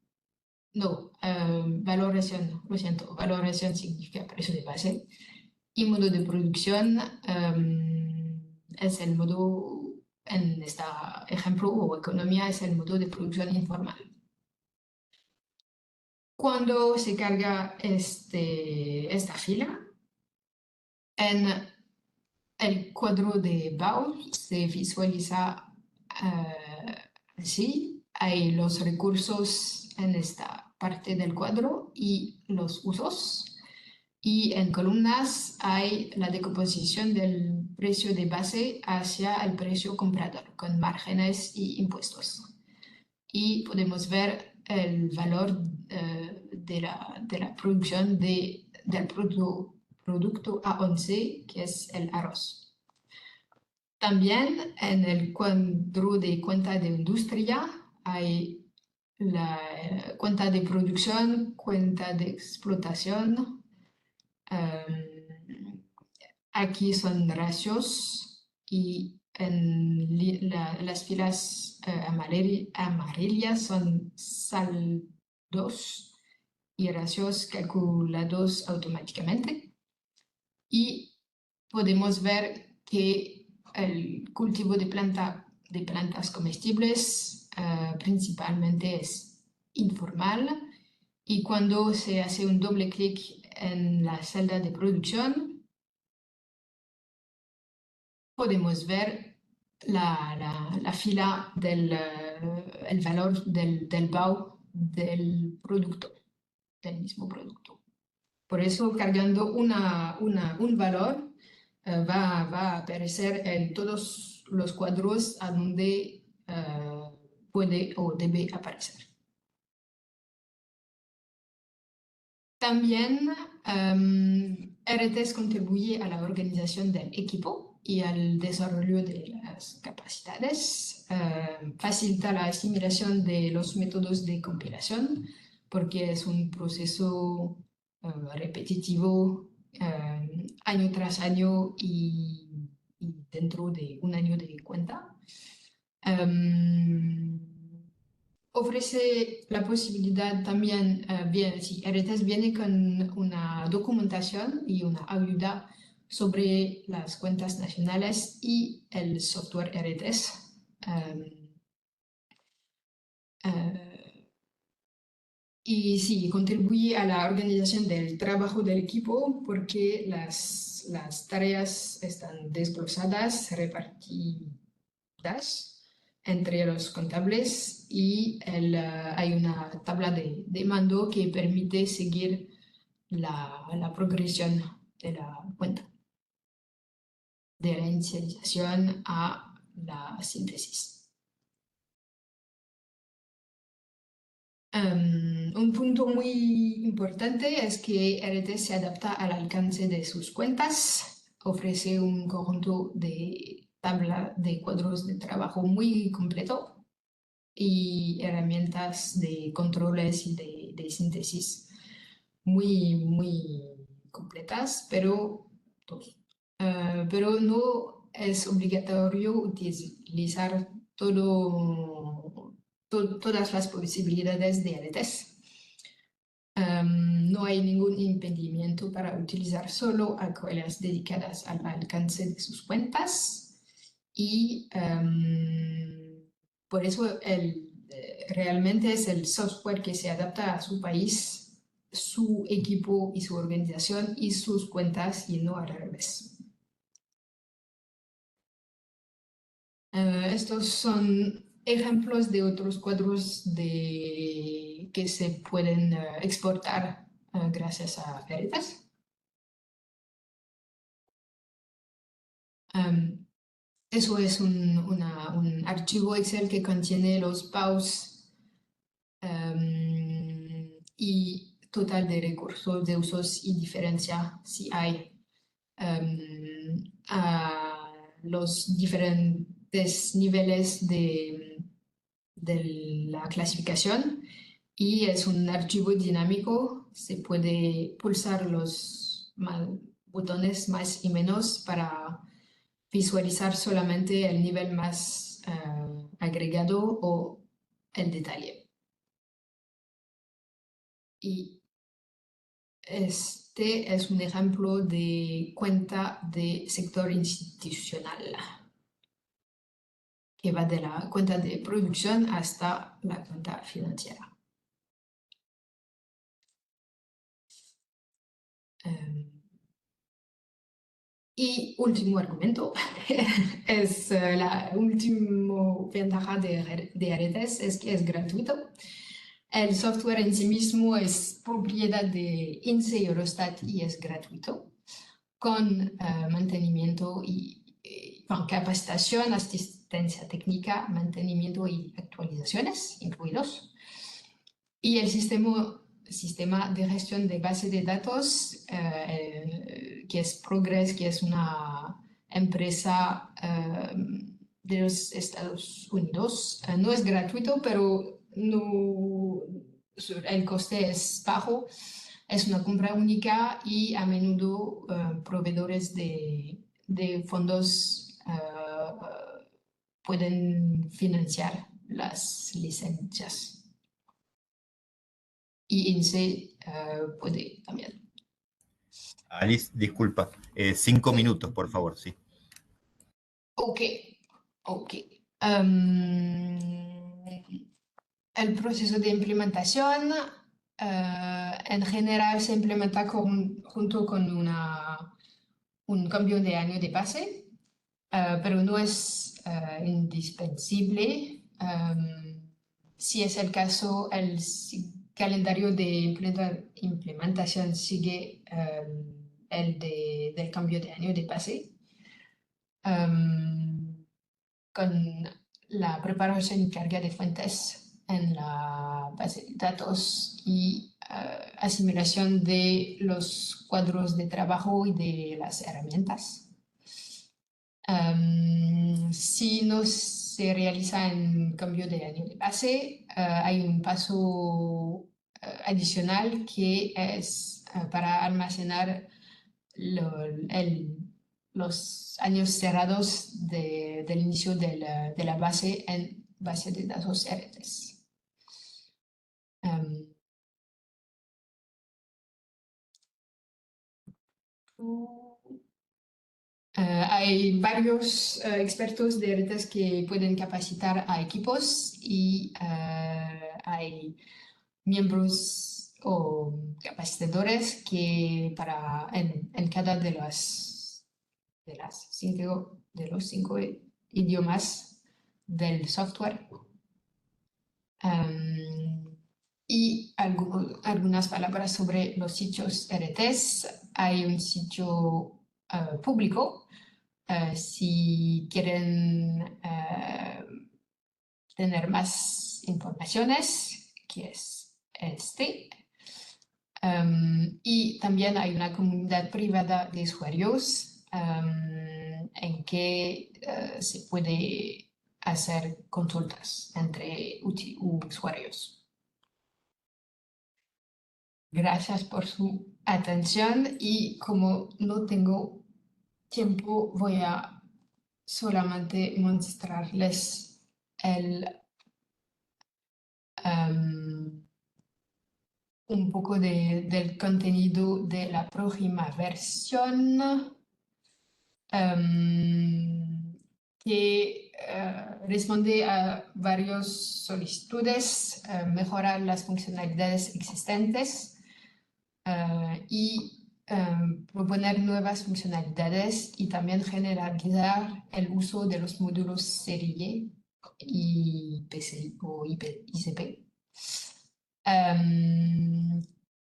no, valoración, lo siento, valoración significa precio de base. Y modo de producción es el modo, en este ejemplo o economía, es el modo de producción informal. Cuando se carga esta fila, en el cuadro de BAU se visualiza así. Hay los recursos en esta parte del cuadro y los usos. Y en columnas hay la decomposición del precio de base hacia el precio comprador con márgenes y impuestos. Y podemos ver el valor de la producción del producto A11, que es el arroz. También en el cuadro de cuenta de industria hay la cuenta de producción, cuenta de explotación. Aquí son ratios y en las filas amarillas son saldos y ratios calculados automáticamente. Y podemos ver que el cultivo de plantas comestibles principalmente es informal, y cuando se hace un doble clic en la celda de producción, podemos ver la fila el valor del BAU del producto, del mismo producto. Por eso, cargando un valor, va a aparecer en todos los cuadros a donde puede o debe aparecer. También RTES contribuye a la organización del equipo y al desarrollo de las capacidades, facilita la asimilación de los métodos de compilación porque es un proceso repetitivo año tras año y dentro de un año de cuenta. Ofrece la posibilidad también, RTES viene con una documentación y una ayuda sobre las cuentas nacionales y el software RTES. Y sí, contribuye a la organización del trabajo del equipo porque las tareas están desglosadas, repartidas entre los contables y hay una tabla de mando que permite seguir la progresión la cuenta, de la inicialización a la síntesis. Un punto muy importante es que RTS se adapta al alcance de sus cuentas, ofrece un conjunto de tabla de cuadros de trabajo muy completo y herramientas de controles y de síntesis muy completas, pero no es obligatorio utilizar todas las posibilidades de RTS. No hay ningún impedimento para utilizar solo acuarelas dedicadas al alcance de sus cuentas y por eso realmente es el software que se adapta a su país, su equipo y su organización y sus cuentas y no al revés. Estos son ejemplos de otros cuadros que se pueden exportar gracias a Veritas. Eso es un archivo Excel que contiene los PAUs y total de recursos, de usos y diferencia si hay a los diferentes niveles de la clasificación y es un archivo dinámico, se puede pulsar los botones más y menos para visualizar solamente el nivel más agregado o el detalle. Y este es un ejemplo de cuenta de sector institucional, que va de la cuenta de producción hasta la cuenta financiera. Y último argumento, es la última ventaja de RTS es que es gratuito. El software en sí mismo es propiedad de INSEE y Eurostat y es gratuito, con mantenimiento y con capacitación, asistencia técnica, mantenimiento y actualizaciones incluidos. Y el sistema de gestión de base de datos, que es Progress, que es una empresa de los Estados Unidos. No es gratuito, pero el coste es bajo. Es una compra única y a menudo proveedores de fondos pueden financiar las licencias. Y INSEE puede también. Alice, disculpa, 5 minutos, por favor, sí. Ok. El proceso de implementación en general se implementa junto con un cambio de año de base, pero no es indispensable. Si es el caso, el calendario de implementación sigue el del cambio de año de base, con la preparación y carga de fuentes en la base de datos y asimilación de los cuadros de trabajo y de las herramientas. Si no se realiza en cambio de año de base, hay un paso adicional que es para almacenar los años cerrados del inicio de la base en base de datos RTS. Hay varios expertos de RTS que pueden capacitar a equipos y hay miembros o capacitadores que en cada de los 5 idiomas del software. Y algunas palabras sobre los sitios RTS. hay un sitio público. Si quieren tener más informaciones, que es este. Y también hay una comunidad privada de usuarios en que se puede hacer consultas entre usuarios. Gracias por su atención y como no tengo tiempo, voy a solamente mostrarles un poco del contenido de la próxima versión que responde a varias solicitudes, mejorar las funcionalidades existentes y proponer nuevas funcionalidades y también generalizar el uso de los módulos serie y PCI o ICP,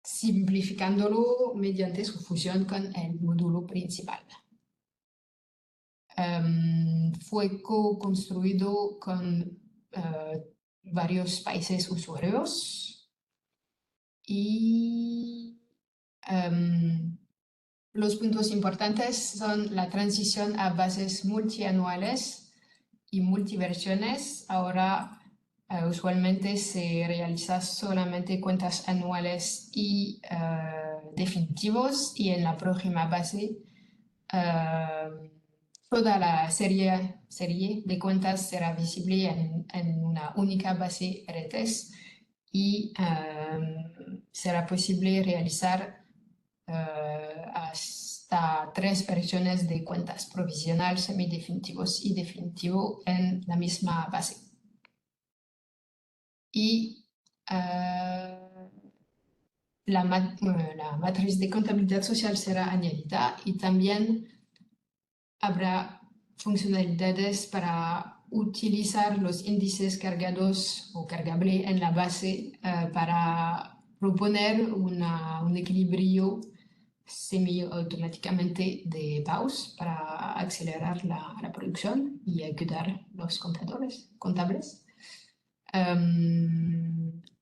simplificándolo mediante su fusión con el módulo principal. Fue co-construido con varios países usuarios y los puntos importantes son la transición a bases multianuales y multiversiones. Ahora usualmente se realiza solamente cuentas anuales y definitivos, y en la próxima base toda la serie de cuentas será visible en una única base RTES y será posible realizar hasta 3 versiones de cuentas: provisional, semidefinitivos y definitivo en la misma base. Y la matriz de contabilidad social será añadida y también habrá funcionalidades para utilizar los índices cargados o cargable en la base para proponer un equilibrio semi-automáticamente de PAUs para acelerar la producción y ayudar a los contables.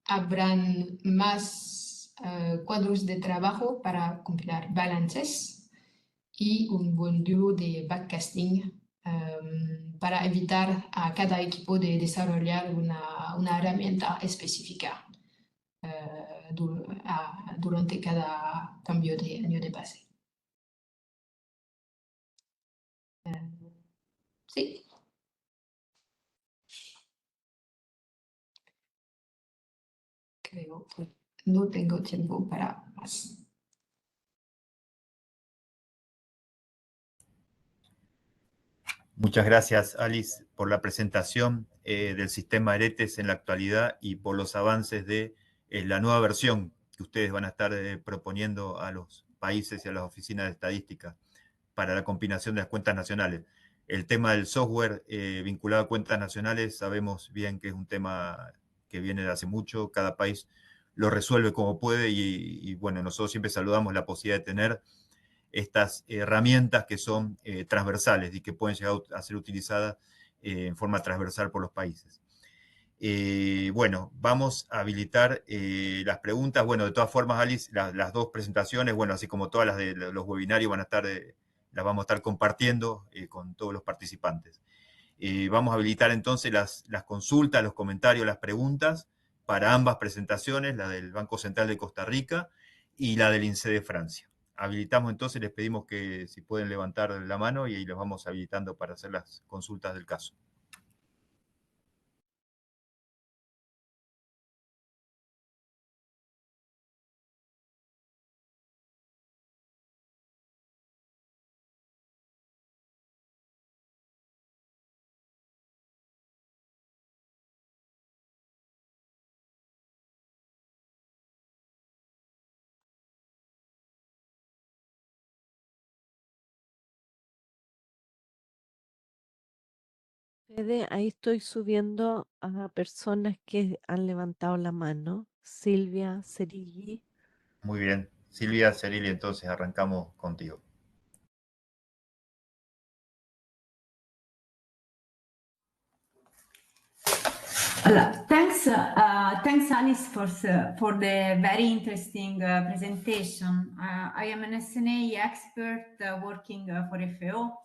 Habrán más cuadros de trabajo para compilar balances y un módulo de backcasting para evitar a cada equipo de desarrollar una herramienta específica durante cada cambio de año de base. Sí. Creo que no tengo tiempo para más. Muchas gracias, Alice, por la presentación del sistema ERETES en la actualidad y por los avances de la nueva versión que ustedes van a estar proponiendo a los países y a las oficinas de estadística para la combinación de las cuentas nacionales. El tema del software vinculado a cuentas nacionales, sabemos bien que es un tema que viene de hace mucho, cada país lo resuelve como puede y bueno, nosotros siempre saludamos la posibilidad de tener estas herramientas que son transversales y que pueden llegar a ser utilizadas en forma transversal por los países. Bueno, vamos a habilitar las preguntas. Bueno, de todas formas, Alice, las dos presentaciones, bueno, así como todas las de los webinarios van a estar, las vamos a estar compartiendo con todos los participantes. Vamos a habilitar entonces las consultas, los comentarios, las preguntas para ambas presentaciones, la del Banco Central de Costa Rica y la del INSEE de Francia. Habilitamos entonces, les pedimos que si pueden levantar la mano y ahí los vamos habilitando para hacer las consultas del caso. Fede, ahí estoy subiendo a personas que han levantado la mano. Silvia Cerigui. Muy bien. Silvia Cerili, entonces arrancamos contigo. Thanks, Alice, for the very interesting presentation. I am an SNA expert working for FAO,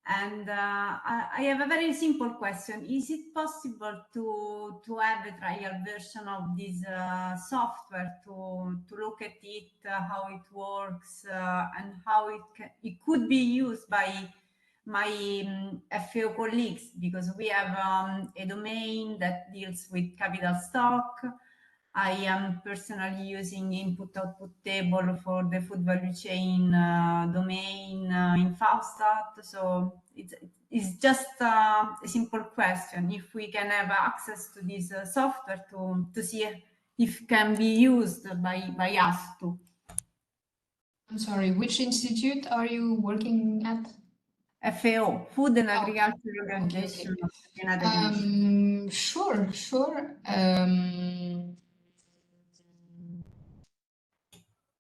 and I have a very simple question. Is it possible to have a trial version of this software to look at it, how it works, and how it could be used by my FAO colleagues, because we have a domain that deals with capital stock. I am personally using input-output table for the food value chain domain in FAOSTAT. So it's just a simple question. If we can have access to this software to see if it can be used by us too. I'm sorry, which institute are you working at? FAO, Food and Oh, Agriculture okay, Organization okay. of the United Nations. Sure.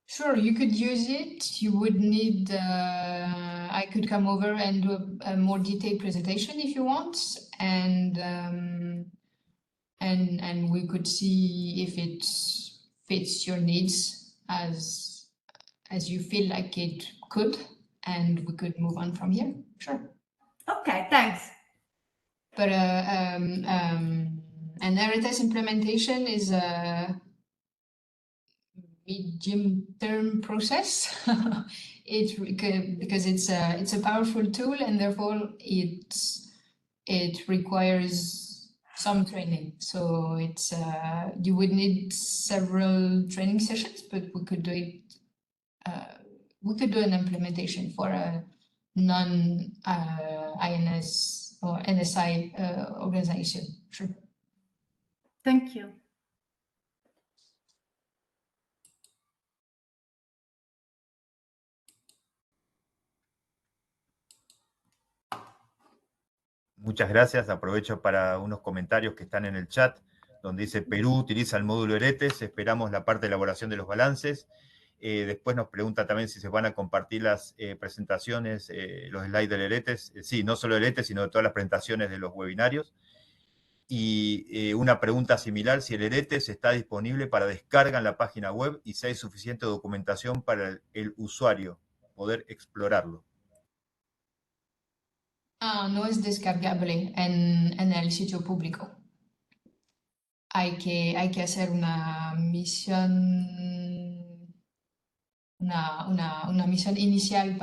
Sure, you could use it. You would need, I could come over and do a more detailed presentation if you want, and we could see if it fits your needs as you feel like it could, and we could move on from here. Sure. Okay, thanks. But an ERITES implementation is a medium-term process. Because it's a powerful tool, and therefore it requires some training. So it's you would need several training sessions, but we could do it. We could do an implementation for a non-INS or NSI organization. Sure. Thank you. Muchas gracias. Aprovecho para unos comentarios que están en el chat, donde dice Perú utiliza el módulo ERETES, esperamos la parte de elaboración de los balances. Después nos pregunta también si se van a compartir las presentaciones, los slides del ERETES. Sí, no solo ERETES, sino de todas las presentaciones de los webinarios. Y una pregunta similar, si el ERETES está disponible para descarga en la página web y si hay suficiente documentación para el usuario poder explorarlo. No es descargable en el sitio público. Hay que hacer una misión, una misión inicial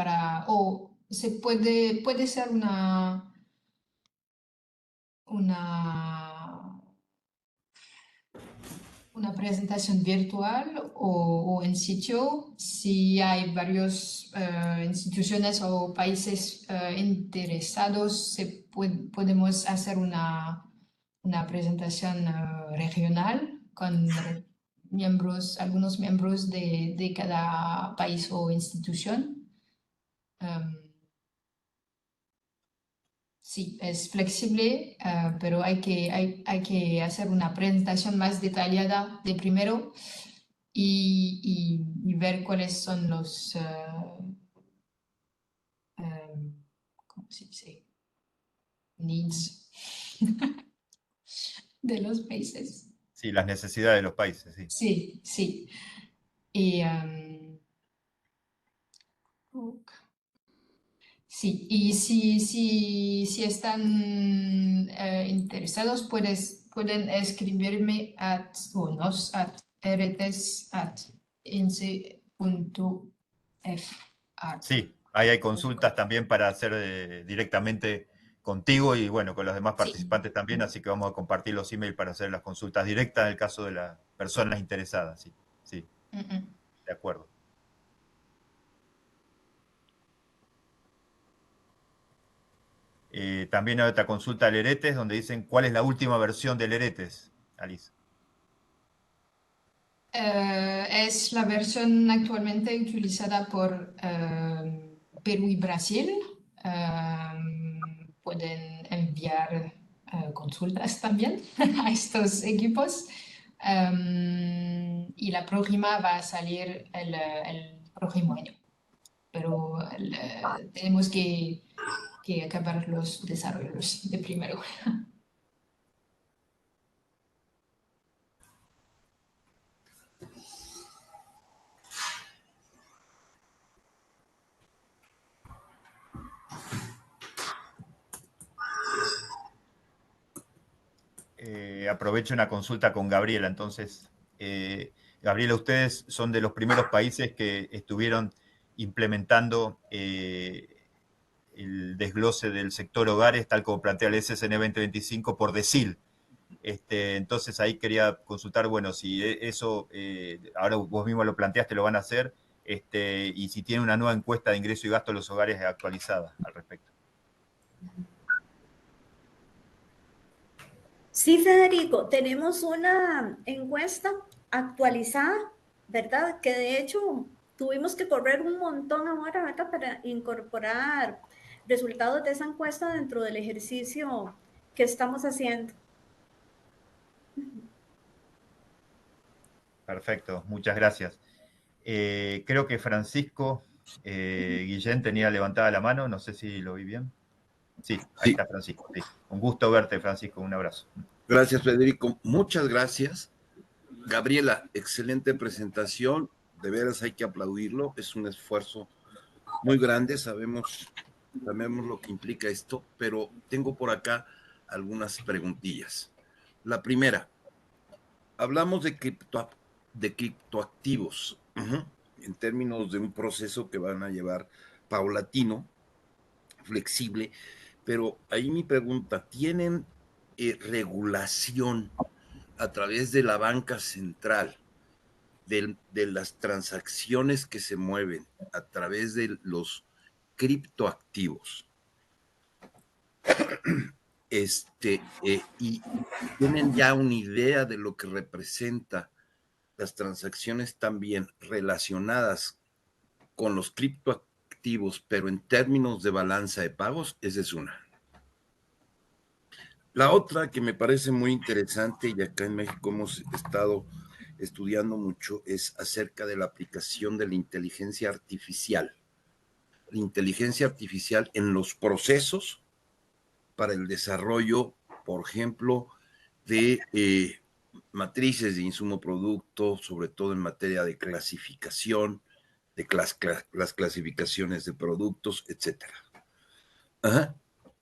o se puede ser una presentación virtual o en sitio. Si hay varias instituciones o países interesados, podemos hacer una presentación regional con algunos miembros de cada país o institución. Sí, es flexible, pero hay que hacer una presentación más detallada de primero y ver cuáles son los, ¿cómo se dice? Needs de los países. Sí, las necesidades de los países, sí. Sí, sí. Y, sí, y si están interesados, pueden escribirme nos at eretes@ince.fr. Sí, ahí hay consultas también para hacer directamente contigo y bueno, con los demás participantes también, así que vamos a compartir los emails para hacer las consultas directas en el caso de las personas interesadas. Sí, sí. De acuerdo. También hay otra consulta del ERETES donde dicen ¿cuál es la última versión del ERETES, Alice? Es la versión actualmente utilizada por Perú y Brasil. Pueden enviar consultas también a estos equipos. y la próxima va a salir el próximo año. Pero tenemos que acabar los desarrollos de primero. Aprovecho una consulta con Gabriela. Entonces, Gabriela, ustedes son de los primeros países que estuvieron implementando el desglose del sector hogares, tal como plantea el SSN 2025 por decil. Entonces ahí quería consultar, bueno, si eso, ahora vos mismo lo planteaste, lo van a hacer, y si tiene una nueva encuesta de ingreso y gasto de los hogares actualizada al respecto. Sí, Federico, tenemos una encuesta actualizada, ¿verdad? Que de hecho tuvimos que correr un montón ahora, ¿verdad? Para incorporar resultados de esa encuesta dentro del ejercicio que estamos haciendo. Perfecto, muchas gracias. Creo que Francisco Guillén tenía levantada la mano, no sé si lo vi bien. Sí, ahí está Francisco. Sí. Un gusto verte, Francisco, un abrazo. Gracias, Federico. Muchas gracias. Gabriela, excelente presentación. De veras hay que aplaudirlo. Es un esfuerzo muy grande. Sabemos lo que implica esto, pero tengo por acá algunas preguntillas. La primera, hablamos de criptoactivos en términos de un proceso que van a llevar paulatino, flexible, pero ahí mi pregunta, ¿tienen regulación a través de la banca central de las transacciones que se mueven a través de los criptoactivos? Y tienen ya una idea de lo que representa las transacciones también relacionadas con los criptoactivos, pero en términos de balanza de pagos. Esa es una. La otra que me parece muy interesante, y acá en México hemos estado estudiando mucho, es acerca de la aplicación de la inteligencia artificial. La inteligencia artificial en los procesos para el desarrollo, por ejemplo, de matrices de insumo producto, sobre todo en materia de clasificación, de las clasificaciones de productos, etcétera.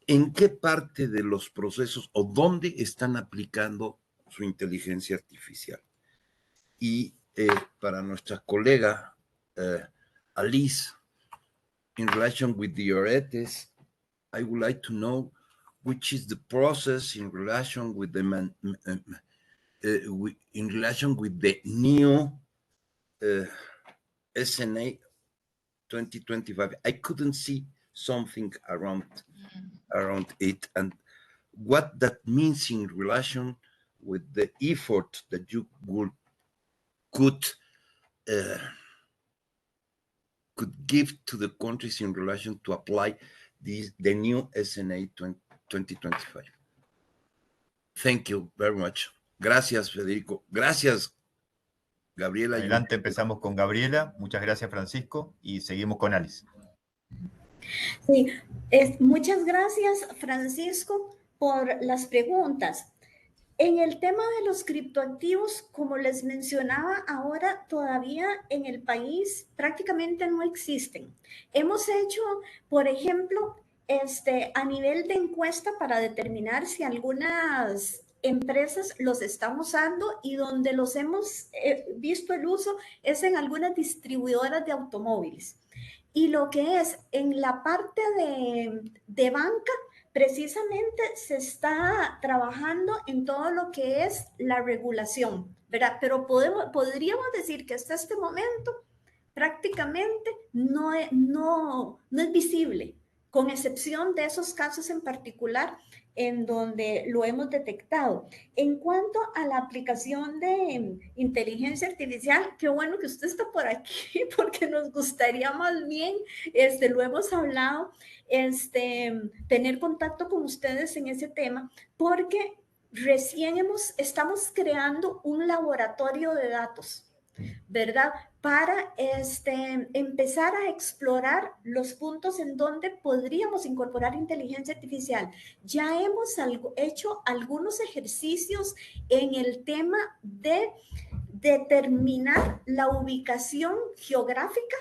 ¿En qué parte de los procesos o dónde están aplicando su inteligencia artificial? Y para nuestra colega Alice, in relation with the Oretes, I would like to know which is the process in relation with the new SNA 2025. I couldn't see something around it, and what that means in relation with the effort that you could give to the countries in relation to apply the new SNA 2025. Thank you very much. Gracias, Federico. Gracias, Gabriela. Adelante, empezamos con Gabriela. Muchas gracias, Francisco. Y seguimos con Alice. Sí, muchas gracias, Francisco, por las preguntas. En el tema de los criptoactivos, como les mencionaba ahora, todavía en el país prácticamente no existen. Hemos hecho, por ejemplo, a nivel de encuesta para determinar si algunas empresas los están usando, y donde los hemos visto el uso es en algunas distribuidoras de automóviles. Y lo que es en la parte de banca, precisamente se está trabajando en todo lo que es la regulación, ¿verdad? Pero podríamos decir que hasta este momento prácticamente no es visible, con excepción de esos casos en particular en donde lo hemos detectado. En cuanto a la aplicación de inteligencia artificial, qué bueno que usted está por aquí, porque nos gustaría más bien, lo hemos hablado, tener contacto con ustedes en ese tema, porque recién estamos creando un laboratorio de datos, ¿verdad? Para empezar a explorar los puntos en donde podríamos incorporar inteligencia artificial. Ya hemos hecho algunos ejercicios en el tema de determinar la ubicación geográfica,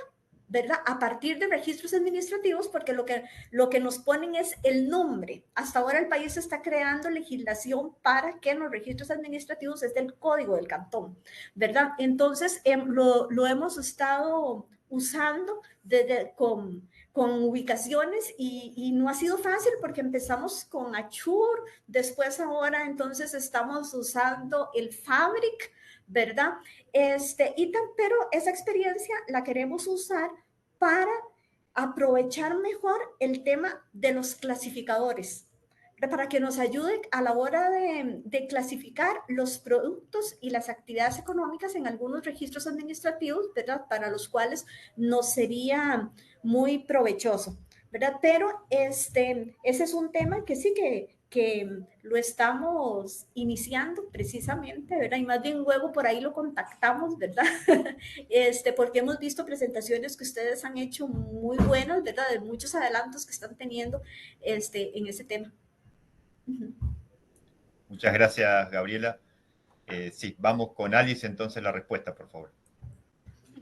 ¿verdad? A partir de registros administrativos, porque lo que nos ponen es el nombre. Hasta ahora el país está creando legislación para que en los registros administrativos es del código del cantón, ¿verdad? Entonces, lo hemos estado usando con ubicaciones y no ha sido fácil porque empezamos con Achur, después ahora entonces estamos usando el Fabric, ¿verdad? Pero esa experiencia la queremos usar para aprovechar mejor el tema de los clasificadores, para que nos ayude a la hora de clasificar los productos y las actividades económicas en algunos registros administrativos, ¿verdad? Para los cuales nos sería muy provechoso, ¿verdad? Pero ese es un tema que sí que lo estamos iniciando precisamente, ¿verdad? Y más bien luego por ahí lo contactamos, ¿verdad? Porque hemos visto presentaciones que ustedes han hecho muy buenas, ¿verdad? De muchos adelantos que están teniendo en ese tema. Muchas gracias, Gabriela. Sí, vamos con Alice, entonces la respuesta, por favor.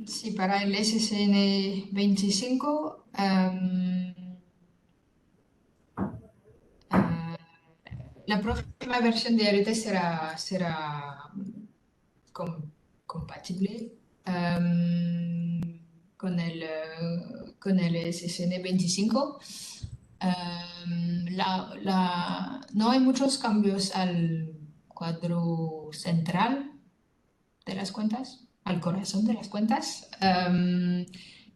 Sí, para el SSN 25, la próxima versión de Aretes será compatible con el SSN 25. No hay muchos cambios al cuadro central de las cuentas, al corazón de las cuentas.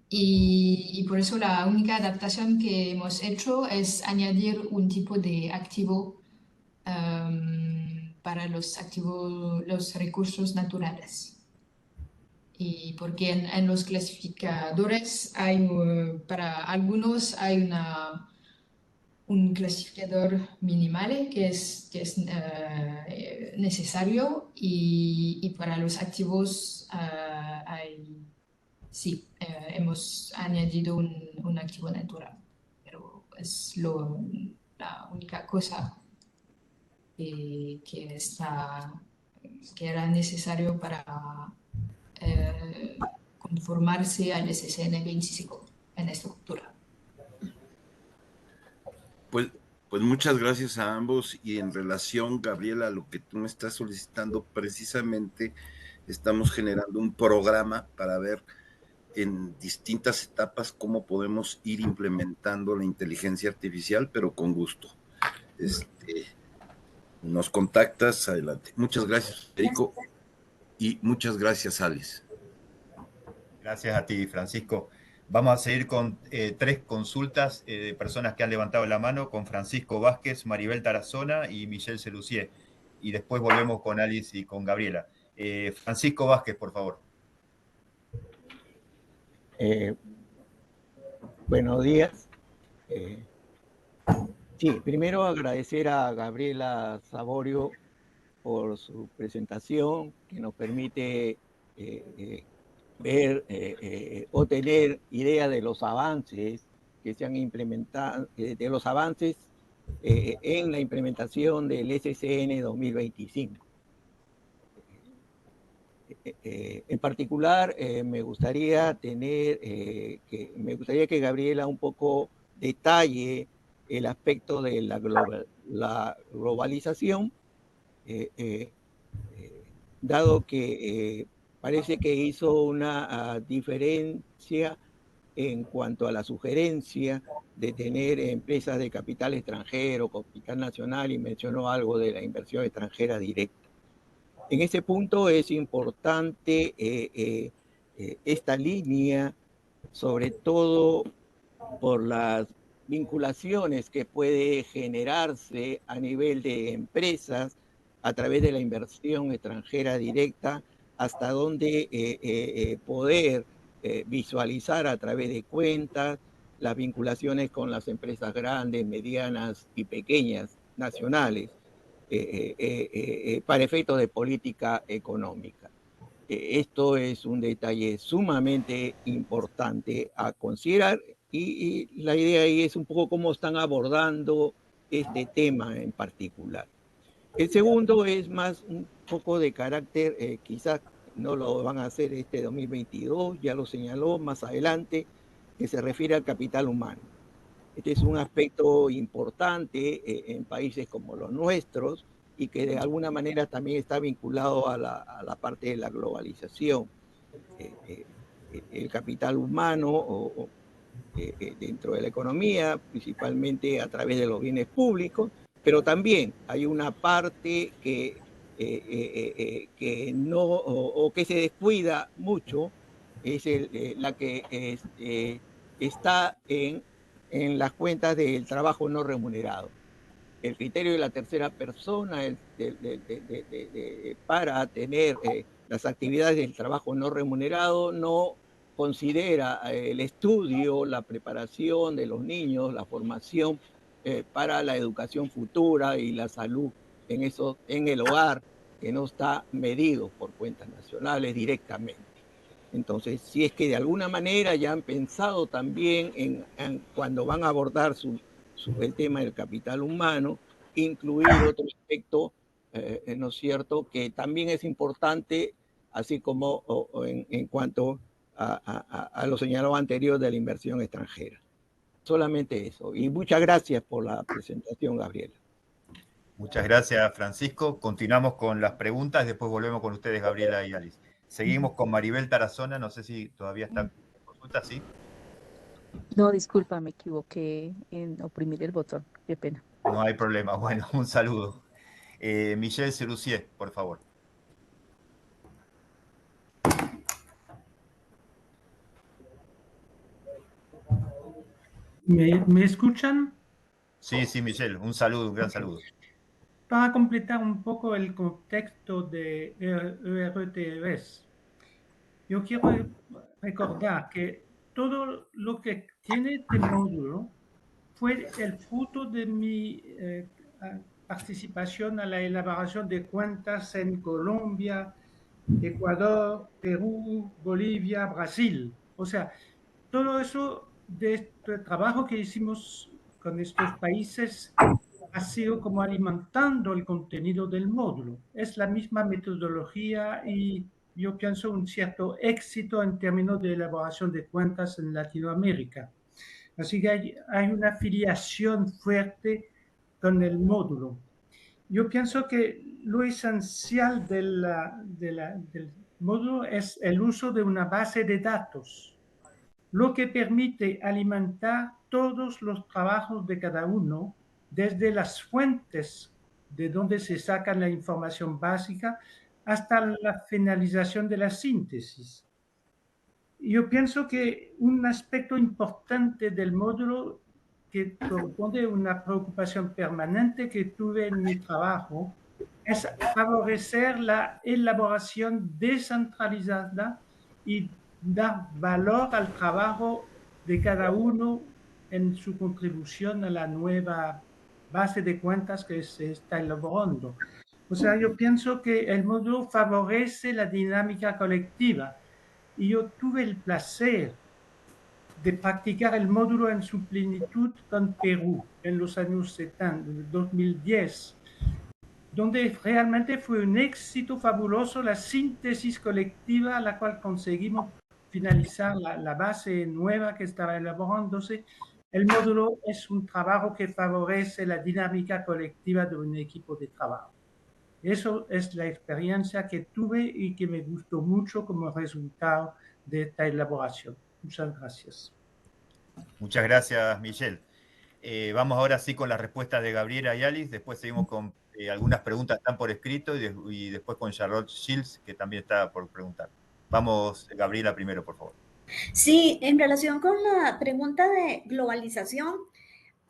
Y por eso la única adaptación que hemos hecho es añadir un tipo de activo para los recursos naturales. Y porque en los clasificadores para algunos hay un clasificador minimal que es necesario y para los activos hemos añadido un activo natural, pero es la única cosa que era necesario para conformarse al SSN 25 en esta cultura. Pues muchas gracias a ambos, y en relación, Gabriela, a lo que tú me estás solicitando, precisamente estamos generando un programa para ver en distintas etapas cómo podemos ir implementando la inteligencia artificial, pero con gusto. Nos contactas, adelante. Muchas gracias, Federico, y muchas gracias, Alice. Gracias a ti, Francisco. Vamos a seguir con 3 consultas de personas que han levantado la mano, con Francisco Vázquez, Maribel Tarazona y Michelle Celucier. Y después volvemos con Alice y con Gabriela. Francisco Vázquez, por favor. Buenos días. Sí, primero agradecer a Gabriela Saborio por su presentación, que nos permite ver o tener idea de los avances que se han implementado, de los avances en la implementación del SSN 2025. En particular, me gustaría que Gabriela un poco detalle el aspecto de la globalización, dado que parece que hizo una diferencia en cuanto a la sugerencia de tener empresas de capital extranjero, capital nacional, y mencionó algo de la inversión extranjera directa. En ese punto es importante esta línea, sobre todo por las vinculaciones que puede generarse a nivel de empresas a través de la inversión extranjera directa, hasta donde poder visualizar a través de cuentas las vinculaciones con las empresas grandes, medianas y pequeñas nacionales. para efectos de política económica. Esto es un detalle sumamente importante a considerar y la idea ahí es un poco cómo están abordando este tema en particular. El segundo es más un poco de carácter, quizás no lo van a hacer este 2022, ya lo señaló más adelante, que se refiere al capital humano. Este es un aspecto importante en países como los nuestros y que de alguna manera también está vinculado a la parte de la globalización. El capital humano dentro de la economía, principalmente a través de los bienes públicos, pero también hay una parte que no o que se descuida mucho, es la que está en las cuentas del trabajo no remunerado. El criterio de la tercera persona para tener las actividades del trabajo no remunerado no considera el estudio, la preparación de los niños, la formación para la educación futura y la salud en el hogar, que no está medido por cuentas nacionales directamente. Entonces, si es que de alguna manera ya han pensado también en cuando van a abordar el tema del capital humano, incluir otro aspecto, ¿no es cierto?, que también es importante, así como en cuanto a lo señalado anterior de la inversión extranjera. Solamente eso. Y muchas gracias por la presentación, Gabriela. Muchas gracias, Francisco. Continuamos con las preguntas, después volvemos con ustedes, Gabriela y Alice. Seguimos con Maribel Tarazona, no sé si todavía está en consulta, ¿sí? No, disculpa, me equivoqué en oprimir el botón, qué pena. No hay problema, bueno, un saludo. Michel Cerusier, por favor. ¿Me escuchan? Sí, sí, Michel, un saludo, un gran saludo. Para completar un poco el contexto de ERTMS, yo quiero recordar que todo lo que tiene este módulo fue el fruto de mi participación a la elaboración de cuentas en Colombia, Ecuador, Perú, Bolivia, Brasil. O sea, todo eso de este trabajo que hicimos con estos países ha sido como alimentando el contenido del módulo. Es la misma metodología y yo pienso un cierto éxito en términos de elaboración de cuentas en Latinoamérica. Así que hay una afiliación fuerte con el módulo. Yo pienso que lo esencial del módulo es el uso de una base de datos, lo que permite alimentar todos los trabajos de cada uno, desde las fuentes de donde se saca la información básica hasta la finalización de la síntesis. Yo pienso que un aspecto importante del módulo que corresponde a una preocupación permanente que tuve en mi trabajo es favorecer la elaboración descentralizada y dar valor al trabajo de cada uno en su contribución a la nueva base de cuentas que se está elaborando. O sea, yo pienso que el módulo favorece la dinámica colectiva y yo tuve el placer de practicar el módulo en su plenitud con Perú en los años 70, 2010, donde realmente fue un éxito fabuloso la síntesis colectiva a la cual conseguimos finalizar la base nueva que estaba elaborándose. El módulo es un trabajo que favorece la dinámica colectiva de un equipo de trabajo. Eso es la experiencia que tuve y que me gustó mucho como resultado de esta elaboración. Muchas gracias. Muchas gracias, Michel. Vamos ahora sí con las respuestas de Gabriela y Alice, después seguimos con algunas preguntas que están por escrito y después con Charlotte Shields, que también está por preguntar. Vamos, Gabriela, primero, por favor. Sí, en relación con la pregunta de globalización,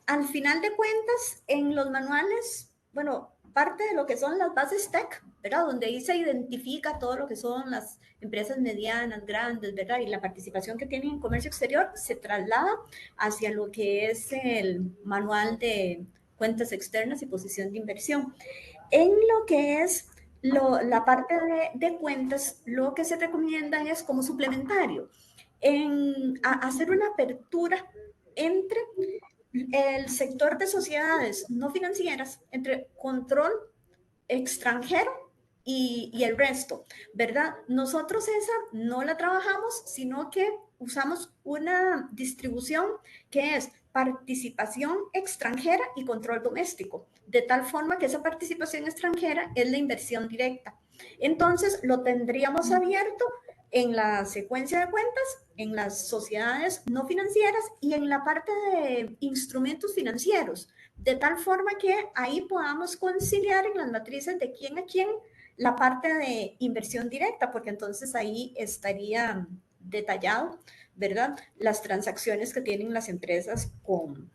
al final de cuentas, en los manuales, bueno, parte de lo que son las bases tech, ¿verdad? Donde ahí se identifica todo lo que son las empresas medianas, grandes, ¿verdad? Y la participación que tienen en comercio exterior se traslada hacia lo que es el manual de cuentas externas y posición de inversión. En lo que es la parte de cuentas, lo que se recomienda es como suplementario, hacer una apertura entre el sector de sociedades no financieras, entre control extranjero y el resto, ¿verdad? Nosotros esa no la trabajamos, sino que usamos una distribución que es participación extranjera y control doméstico, de tal forma que esa participación extranjera es la inversión directa. Entonces, lo tendríamos abierto en la secuencia de cuentas, en las sociedades no financieras y en la parte de instrumentos financieros, de tal forma que ahí podamos conciliar en las matrices de quién a quién la parte de inversión directa, porque entonces ahí estaría detallado, ¿verdad? Las transacciones que tienen las empresas con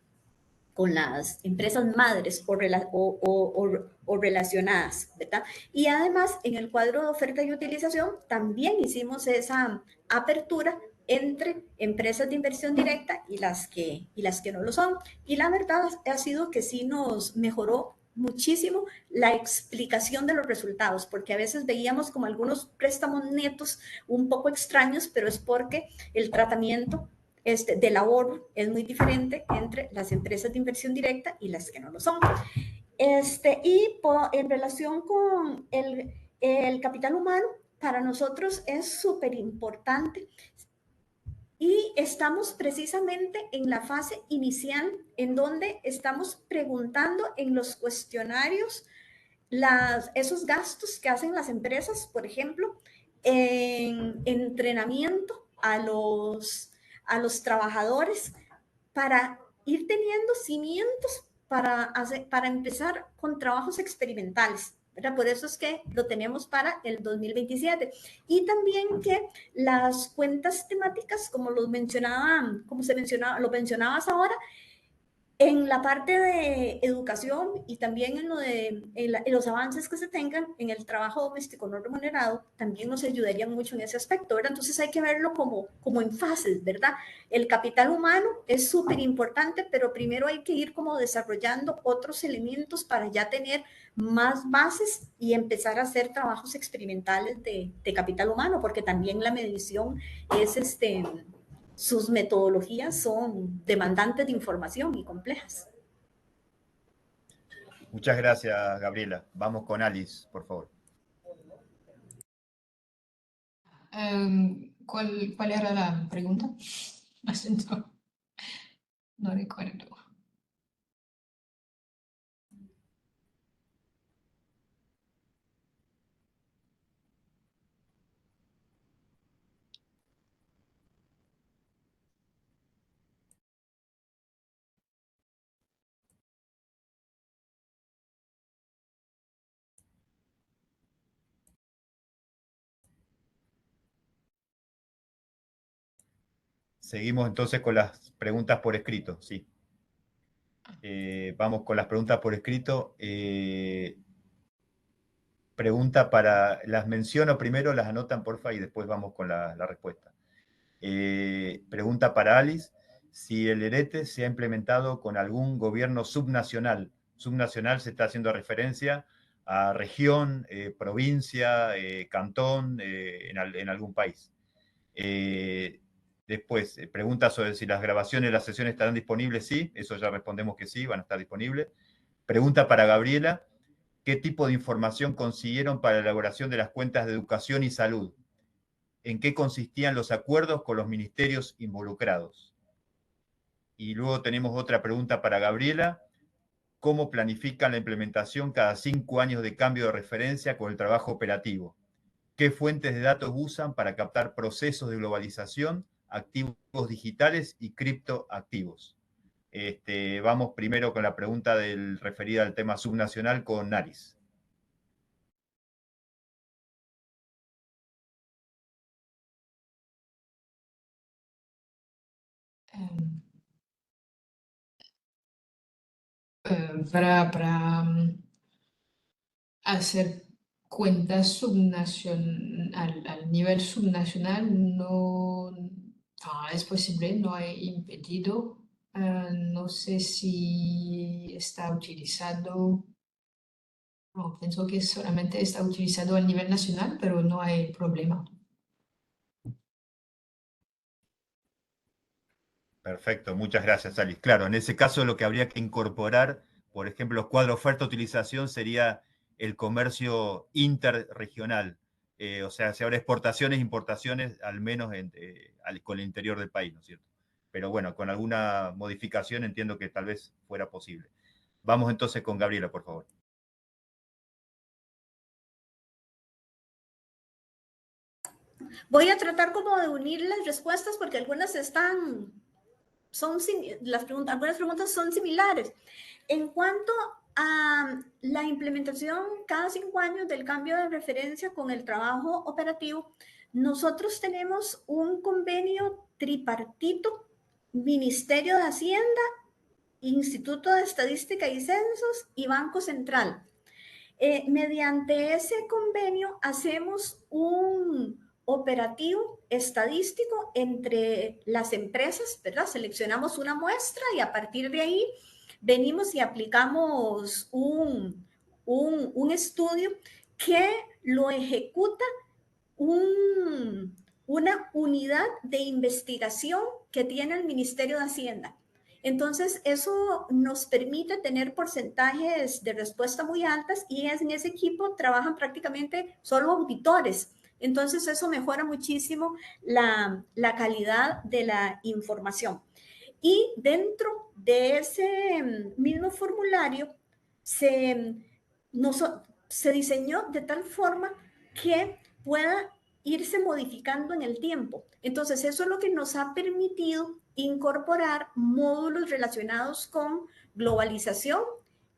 las empresas madres o relacionadas, ¿verdad? Y además, en el cuadro de oferta y utilización, también hicimos esa apertura entre empresas de inversión directa y las que no lo son. Y la verdad ha sido que sí nos mejoró muchísimo la explicación de los resultados, porque a veces veíamos como algunos préstamos netos un poco extraños, pero es porque el tratamiento del ahorro es muy diferente entre las empresas de inversión directa y las que no lo son. En relación con el capital humano, para nosotros es súper importante y estamos precisamente en la fase inicial en donde estamos preguntando en los cuestionarios esos gastos que hacen las empresas, por ejemplo, en entrenamiento a los trabajadores para ir teniendo cimientos para empezar con trabajos experimentales, ¿verdad? Por eso es que lo tenemos para el 2027. Y también que las cuentas temáticas, como lo mencionabas ahora, en la parte de educación y también en los avances que se tengan en el trabajo doméstico no remunerado, también nos ayudarían mucho en ese aspecto, ¿verdad? Entonces hay que verlo como en fases, ¿verdad? El capital humano es súper importante, pero primero hay que ir como desarrollando otros elementos para ya tener más bases y empezar a hacer trabajos experimentales de capital humano, porque también la medición es sus metodologías son demandantes de información y complejas. Muchas gracias, Gabriela. Vamos con Alice, por favor. ¿Cuál era la pregunta? No recuerdo. Seguimos entonces con las preguntas por escrito, sí. Vamos con las preguntas por escrito. Pregunta las menciono primero, las anotan porfa y después vamos con la respuesta. Pregunta para Alice, si el ERETE se ha implementado con algún gobierno subnacional. Subnacional se está haciendo referencia a región, provincia, cantón, en algún país. Después, pregunta sobre si las grabaciones de las sesiones estarán disponibles. Sí, eso ya respondemos que sí, van a estar disponibles. Pregunta para Gabriela, ¿qué tipo de información consiguieron para la elaboración de las cuentas de educación y salud? ¿En qué consistían los acuerdos con los ministerios involucrados? Y luego tenemos otra pregunta para Gabriela. ¿Cómo planifican la implementación cada 5 años de cambio de referencia con el trabajo operativo? ¿Qué fuentes de datos usan para captar procesos de globalización, activos digitales y criptoactivos? Vamos primero con la pregunta referida al tema subnacional con Naris. Para hacer cuentas al nivel subnacional no es posible, no hay impedido. No sé si está utilizado No, pienso que solamente está utilizado a nivel nacional, pero no hay problema. Perfecto, muchas gracias, Alice. Claro, en ese caso lo que habría que incorporar, por ejemplo, los cuadros oferta-utilización sería el comercio interregional. O sea, si habrá exportaciones, importaciones, al menos con el interior del país, ¿no es cierto? Pero bueno, con alguna modificación entiendo que tal vez fuera posible. Vamos entonces con Gabriela, por favor. Voy a tratar como de unir las respuestas porque algunas algunas preguntas son similares. En cuanto a la implementación cada 5 años del cambio de referencia con el trabajo operativo, nosotros tenemos un convenio tripartito, Ministerio de Hacienda, Instituto de Estadística y Censos y Banco Central. Mediante ese convenio hacemos un operativo estadístico entre las empresas, ¿verdad? Seleccionamos una muestra y a partir de ahí venimos y aplicamos un estudio que lo ejecuta una unidad de investigación que tiene el Ministerio de Hacienda. Entonces, eso nos permite tener porcentajes de respuesta muy altas y en ese equipo trabajan prácticamente solo auditores. Entonces, eso mejora muchísimo la calidad de la información. Y dentro de ese mismo formulario se diseñó de tal forma que pueda irse modificando en el tiempo. Entonces, eso es lo que nos ha permitido incorporar módulos relacionados con globalización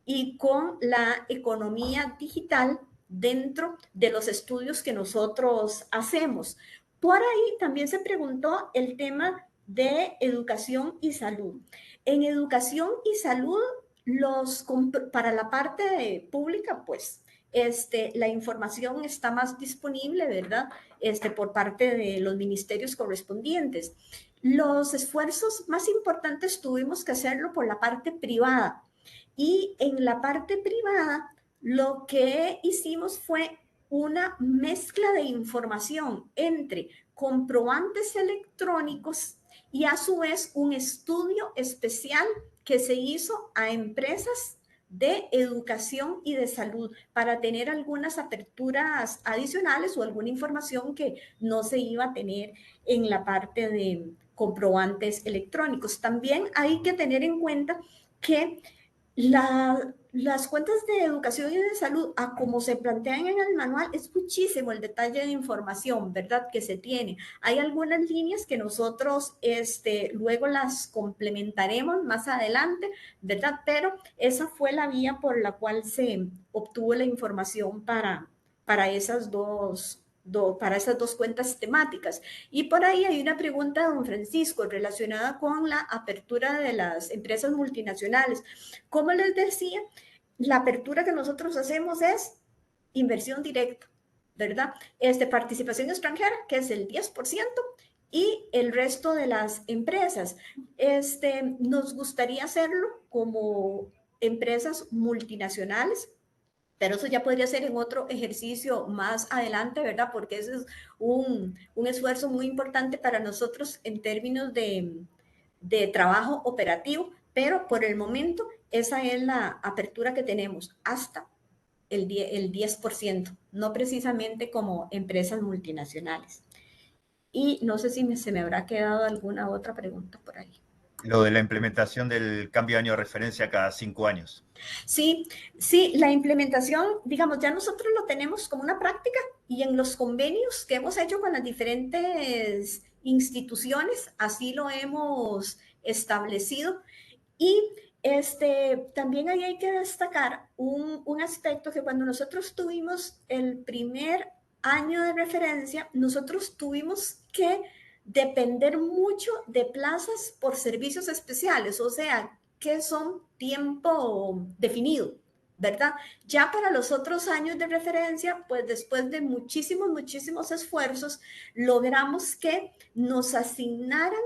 y con la economía digital dentro de los estudios que nosotros hacemos. Por ahí también se preguntó el tema de educación y salud. En educación y salud, para la parte pública, pues la información está más disponible, ¿verdad? Por parte de los ministerios correspondientes. Los esfuerzos más importantes tuvimos que hacerlo por la parte privada. Y en la parte privada, lo que hicimos fue una mezcla de información entre comprobantes electrónicos y a su vez un estudio especial que se hizo a empresas de educación y de salud para tener algunas aperturas adicionales o alguna información que no se iba a tener en la parte de comprobantes electrónicos. También hay que tener en cuenta que las cuentas de educación y de salud, a como se plantean en el manual, es muchísimo el detalle de información, ¿verdad? Que se tiene. Hay algunas líneas que nosotros luego las complementaremos más adelante, ¿verdad? Pero esa fue la vía por la cual se obtuvo la información para esas dos cuentas temáticas. Y por ahí hay una pregunta de don Francisco relacionada con la apertura de las empresas multinacionales. Como les decía, la apertura que nosotros hacemos es inversión directa, ¿verdad? Participación extranjera, que es el 10%, y el resto de las empresas. Nos gustaría hacerlo como empresas multinacionales, pero eso ya podría ser en otro ejercicio más adelante, ¿verdad? Porque ese es un esfuerzo muy importante para nosotros en términos de trabajo operativo, pero por el momento esa es la apertura que tenemos hasta el 10%, no precisamente como empresas multinacionales. Y no sé si se me habrá quedado alguna otra pregunta por ahí. Lo de la implementación del cambio de año de referencia cada 5 años. Sí, la implementación, digamos, ya nosotros lo tenemos como una práctica y en los convenios que hemos hecho con las diferentes instituciones, así lo hemos establecido. Y también ahí hay que destacar un aspecto que cuando nosotros tuvimos el primer año de referencia, nosotros tuvimos que depender mucho de plazas por servicios especiales, o sea, que son tiempo definido, ¿verdad? Ya para los otros años de referencia, pues después de muchísimos esfuerzos, logramos que nos asignaran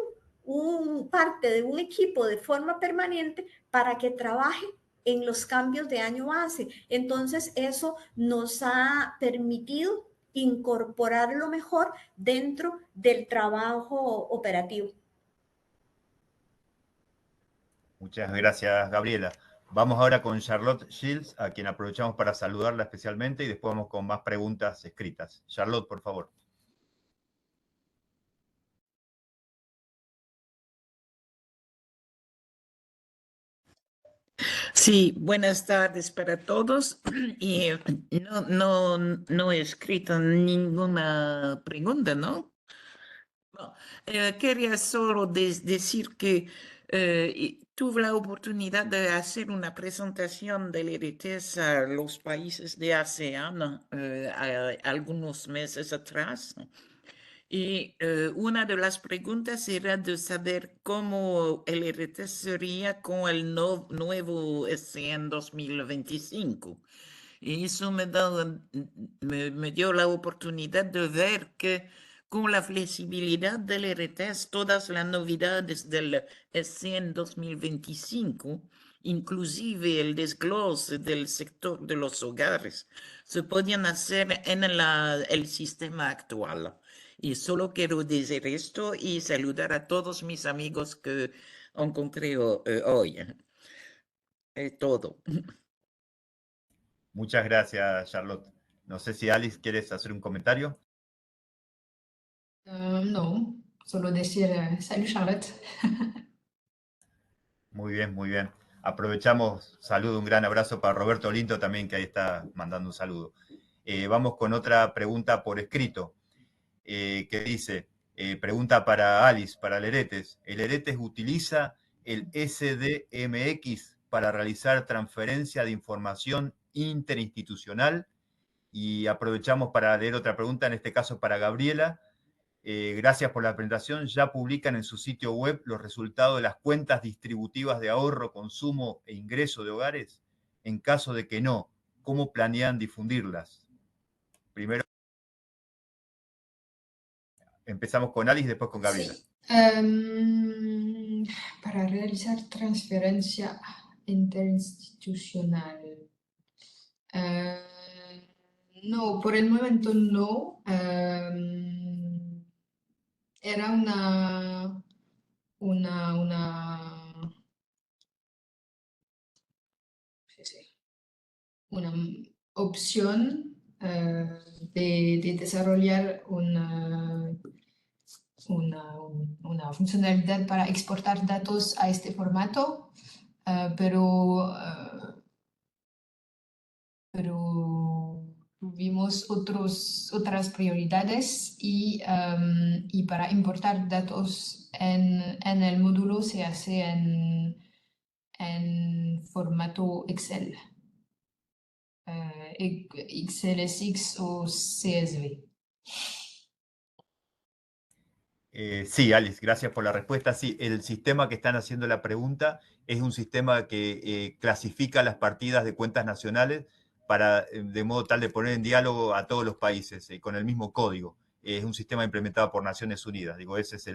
parte de un equipo de forma permanente para que trabaje en los cambios de año base. Entonces, eso nos ha permitido incorporarlo mejor dentro del trabajo operativo. Muchas gracias, Gabriela. Vamos ahora con Charlotte Shields, a quien aprovechamos para saludarla especialmente, y después vamos con más preguntas escritas. Charlotte, por favor. Sí, buenas tardes para todos. Y no he escrito ninguna pregunta, ¿no? No, quería solo decir que tuve la oportunidad de hacer una presentación del ERITES a los países de ASEAN algunos meses atrás. Y una de las preguntas era de saber cómo el ERITES sería con el nuevo SEAN 2025. Y eso me dio la oportunidad de ver que con la flexibilidad del ERITES, todas las novedades del SEAN 2025, inclusive el desglose del sector de los hogares, se podían hacer en el sistema actual. Y solo quiero decir esto y saludar a todos mis amigos que encontré hoy. Es todo. Muchas gracias, Charlotte. No sé si Alice quieres hacer un comentario. No, solo decir salut Charlotte. Muy bien, muy bien. Aprovechamos, saludo, un gran abrazo para Roberto Linto también, que ahí está mandando un saludo. Vamos con otra pregunta por escrito, que dice, pregunta para Alice, para el ERETES. ¿El ERETES utiliza el SDMX para realizar transferencia de información interinstitucional? Y aprovechamos para leer otra pregunta, en este caso para Gabriela. Gracias por la presentación. Ya publican en su sitio web los resultados de las cuentas distributivas de ahorro, consumo e ingreso de hogares. En caso de que no, ¿cómo planean difundirlas? Primero empezamos con Alice, después con Gabriela. Sí. Para realizar transferencia interinstitucional. No, por el momento no. Era una opción de desarrollar una funcionalidad para exportar datos a este formato, pero tuvimos otras prioridades y para importar datos en el módulo se hace en formato Excel, XLSX o CSV. Sí, Alice, gracias por la respuesta. Sí, el sistema que están haciendo la pregunta es un sistema que clasifica las partidas de cuentas nacionales de modo tal de poner en diálogo a todos los países con el mismo código. Es un sistema implementado por Naciones Unidas. Digo, esa es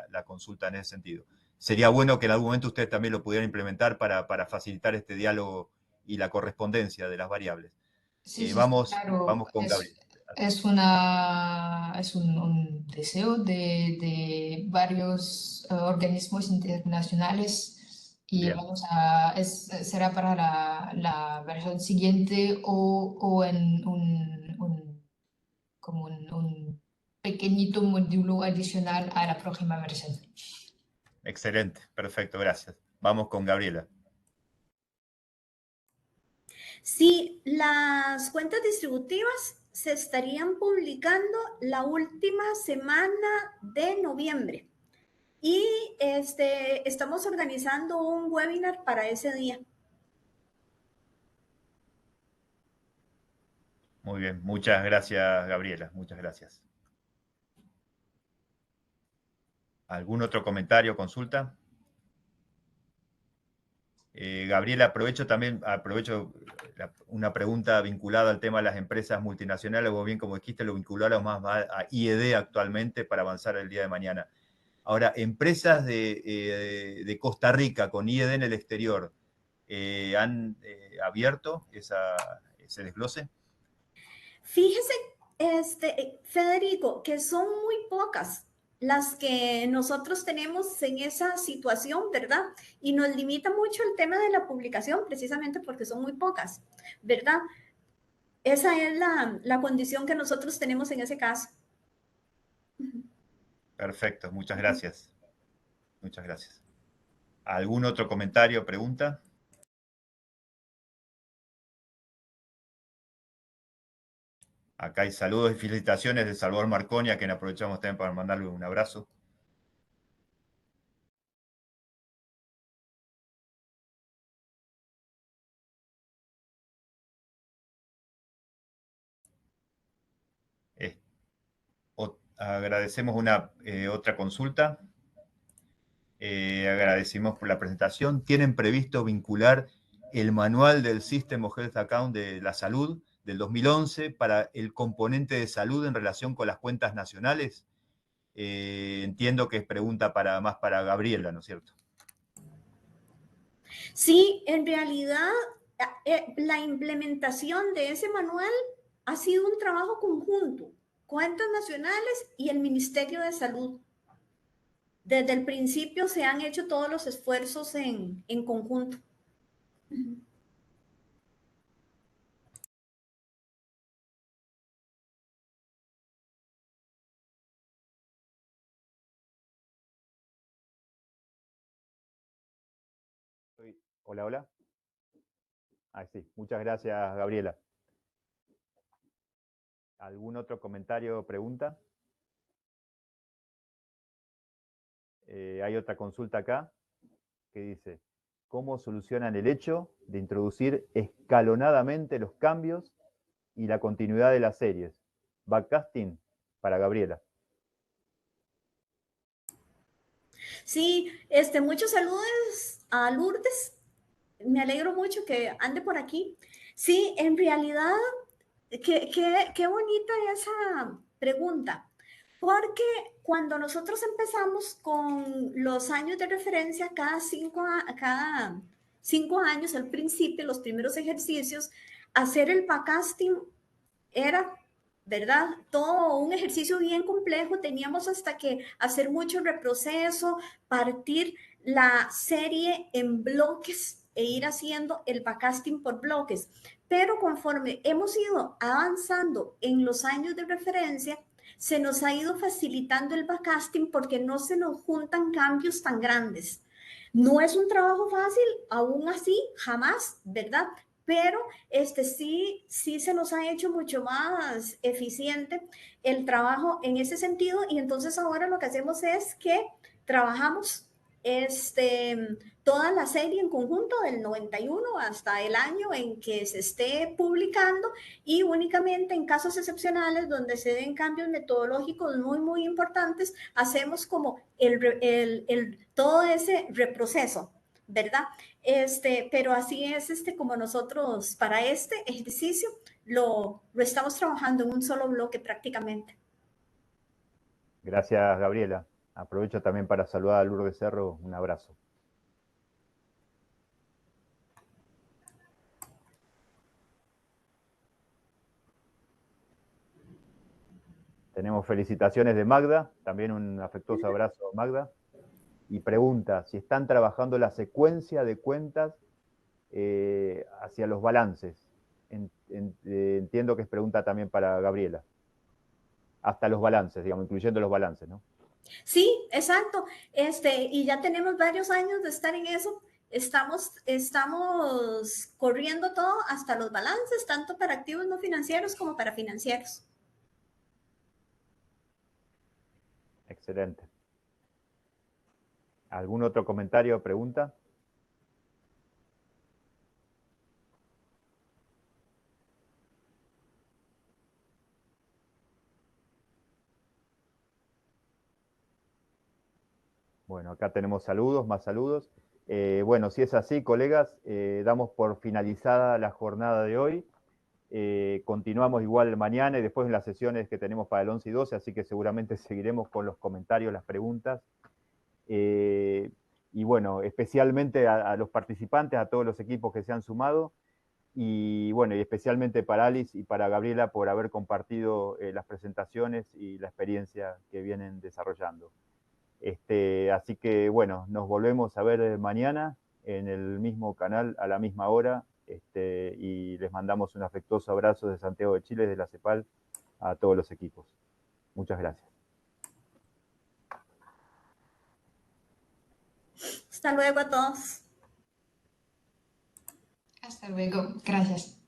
la consulta en ese sentido. Sería bueno que en algún momento ustedes también lo pudieran implementar para facilitar este diálogo y la correspondencia de las variables. Sí, vamos claro. con Gabriel. Es un deseo de varios organismos internacionales y Bien. será para la versión siguiente o en como un pequeñito módulo adicional a la próxima versión. Excelente, perfecto, gracias. Vamos con Gabriela. Sí, las cuentas distributivas se estarían publicando la última semana de noviembre y estamos organizando un webinar para ese día. Muy bien, muchas gracias, Gabriela, muchas gracias. ¿Algún otro comentario o consulta? Gabriela, aprovecho una pregunta vinculada al tema de las empresas multinacionales, o bien como dijiste, lo vincularon más a IED actualmente para avanzar el día de mañana. Ahora, empresas de Costa Rica con IED en el exterior, han abierto ese desglose? Fíjese, Federico, que son muy pocas las que nosotros tenemos en esa situación, ¿verdad? Y nos limita mucho el tema de la publicación, precisamente porque son muy pocas, ¿verdad? Esa es la condición que nosotros tenemos en ese caso. Perfecto, muchas gracias. Muchas gracias. ¿Algún otro comentario o pregunta? Acá hay saludos y felicitaciones de Salvador Marconi, a quien aprovechamos también para mandarle un abrazo. Agradecemos otra consulta. Agradecemos por la presentación. ¿Tienen previsto vincular el manual del System of Health Account de la salud del 2011 para el componente de salud en relación con las cuentas nacionales? Entiendo que es pregunta más para Gabriela, ¿no es cierto? Sí, en realidad la implementación de ese manual ha sido un trabajo conjunto, cuentas nacionales y el Ministerio de Salud. Desde el principio se han hecho todos los esfuerzos en conjunto. Hola, hola. Sí, muchas gracias, Gabriela. ¿Algún otro comentario o pregunta? Hay otra consulta acá que dice, ¿cómo solucionan el hecho de introducir escalonadamente los cambios y la continuidad de las series? Backcasting para Gabriela. Sí, muchos saludos a Lourdes. Me alegro mucho que ande por aquí. Sí, en realidad, qué bonita esa pregunta. Porque cuando nosotros empezamos con los años de referencia, cada cinco años, al principio, los primeros ejercicios, hacer el backcasting era, ¿verdad? Todo un ejercicio bien complejo. Teníamos hasta que hacer mucho reproceso, partir la serie en bloques e ir haciendo el backcasting por bloques. Pero conforme hemos ido avanzando en los años de referencia, se nos ha ido facilitando el backcasting porque no se nos juntan cambios tan grandes. No es un trabajo fácil, aún así, jamás, ¿verdad? Pero sí se nos ha hecho mucho más eficiente el trabajo en ese sentido, y entonces ahora lo que hacemos es que trabajamos toda la serie en conjunto del 91 hasta el año en que se esté publicando, y únicamente en casos excepcionales donde se den cambios metodológicos muy, muy importantes, hacemos como todo ese reproceso, ¿verdad? Pero así es como nosotros para este ejercicio lo estamos trabajando en un solo bloque prácticamente. Gracias, Gabriela. Aprovecho también para saludar a Lourdes Cerro. Un abrazo. Tenemos felicitaciones de Magda, también un afectuoso abrazo, Magda. Y pregunta si están trabajando la secuencia de cuentas hacia los balances. Entiendo que es pregunta también para Gabriela. Hasta los balances, digamos, incluyendo los balances, ¿no? Sí, exacto. Y ya tenemos varios años de estar en eso. Estamos corriendo todo hasta los balances, tanto para activos no financieros como para financieros. Excelente. ¿Algún otro comentario o pregunta? Bueno, acá tenemos saludos, más saludos. Bueno, si es así, colegas, damos por finalizada la jornada de hoy. Continuamos igual mañana y después en las sesiones que tenemos para el 11 y 12, así que seguramente seguiremos con los comentarios, las preguntas. y bueno, especialmente a los participantes, a todos los equipos que se han sumado, y bueno, y especialmente para Alice y para Gabriela por haber compartido las presentaciones y la experiencia que vienen desarrollando. Así que bueno, nos volvemos a ver mañana en el mismo canal a la misma hora, y les mandamos un afectuoso abrazo de Santiago de Chile, de la CEPAL, a todos los equipos. Muchas gracias. Hasta luego a todos. Hasta luego. Gracias.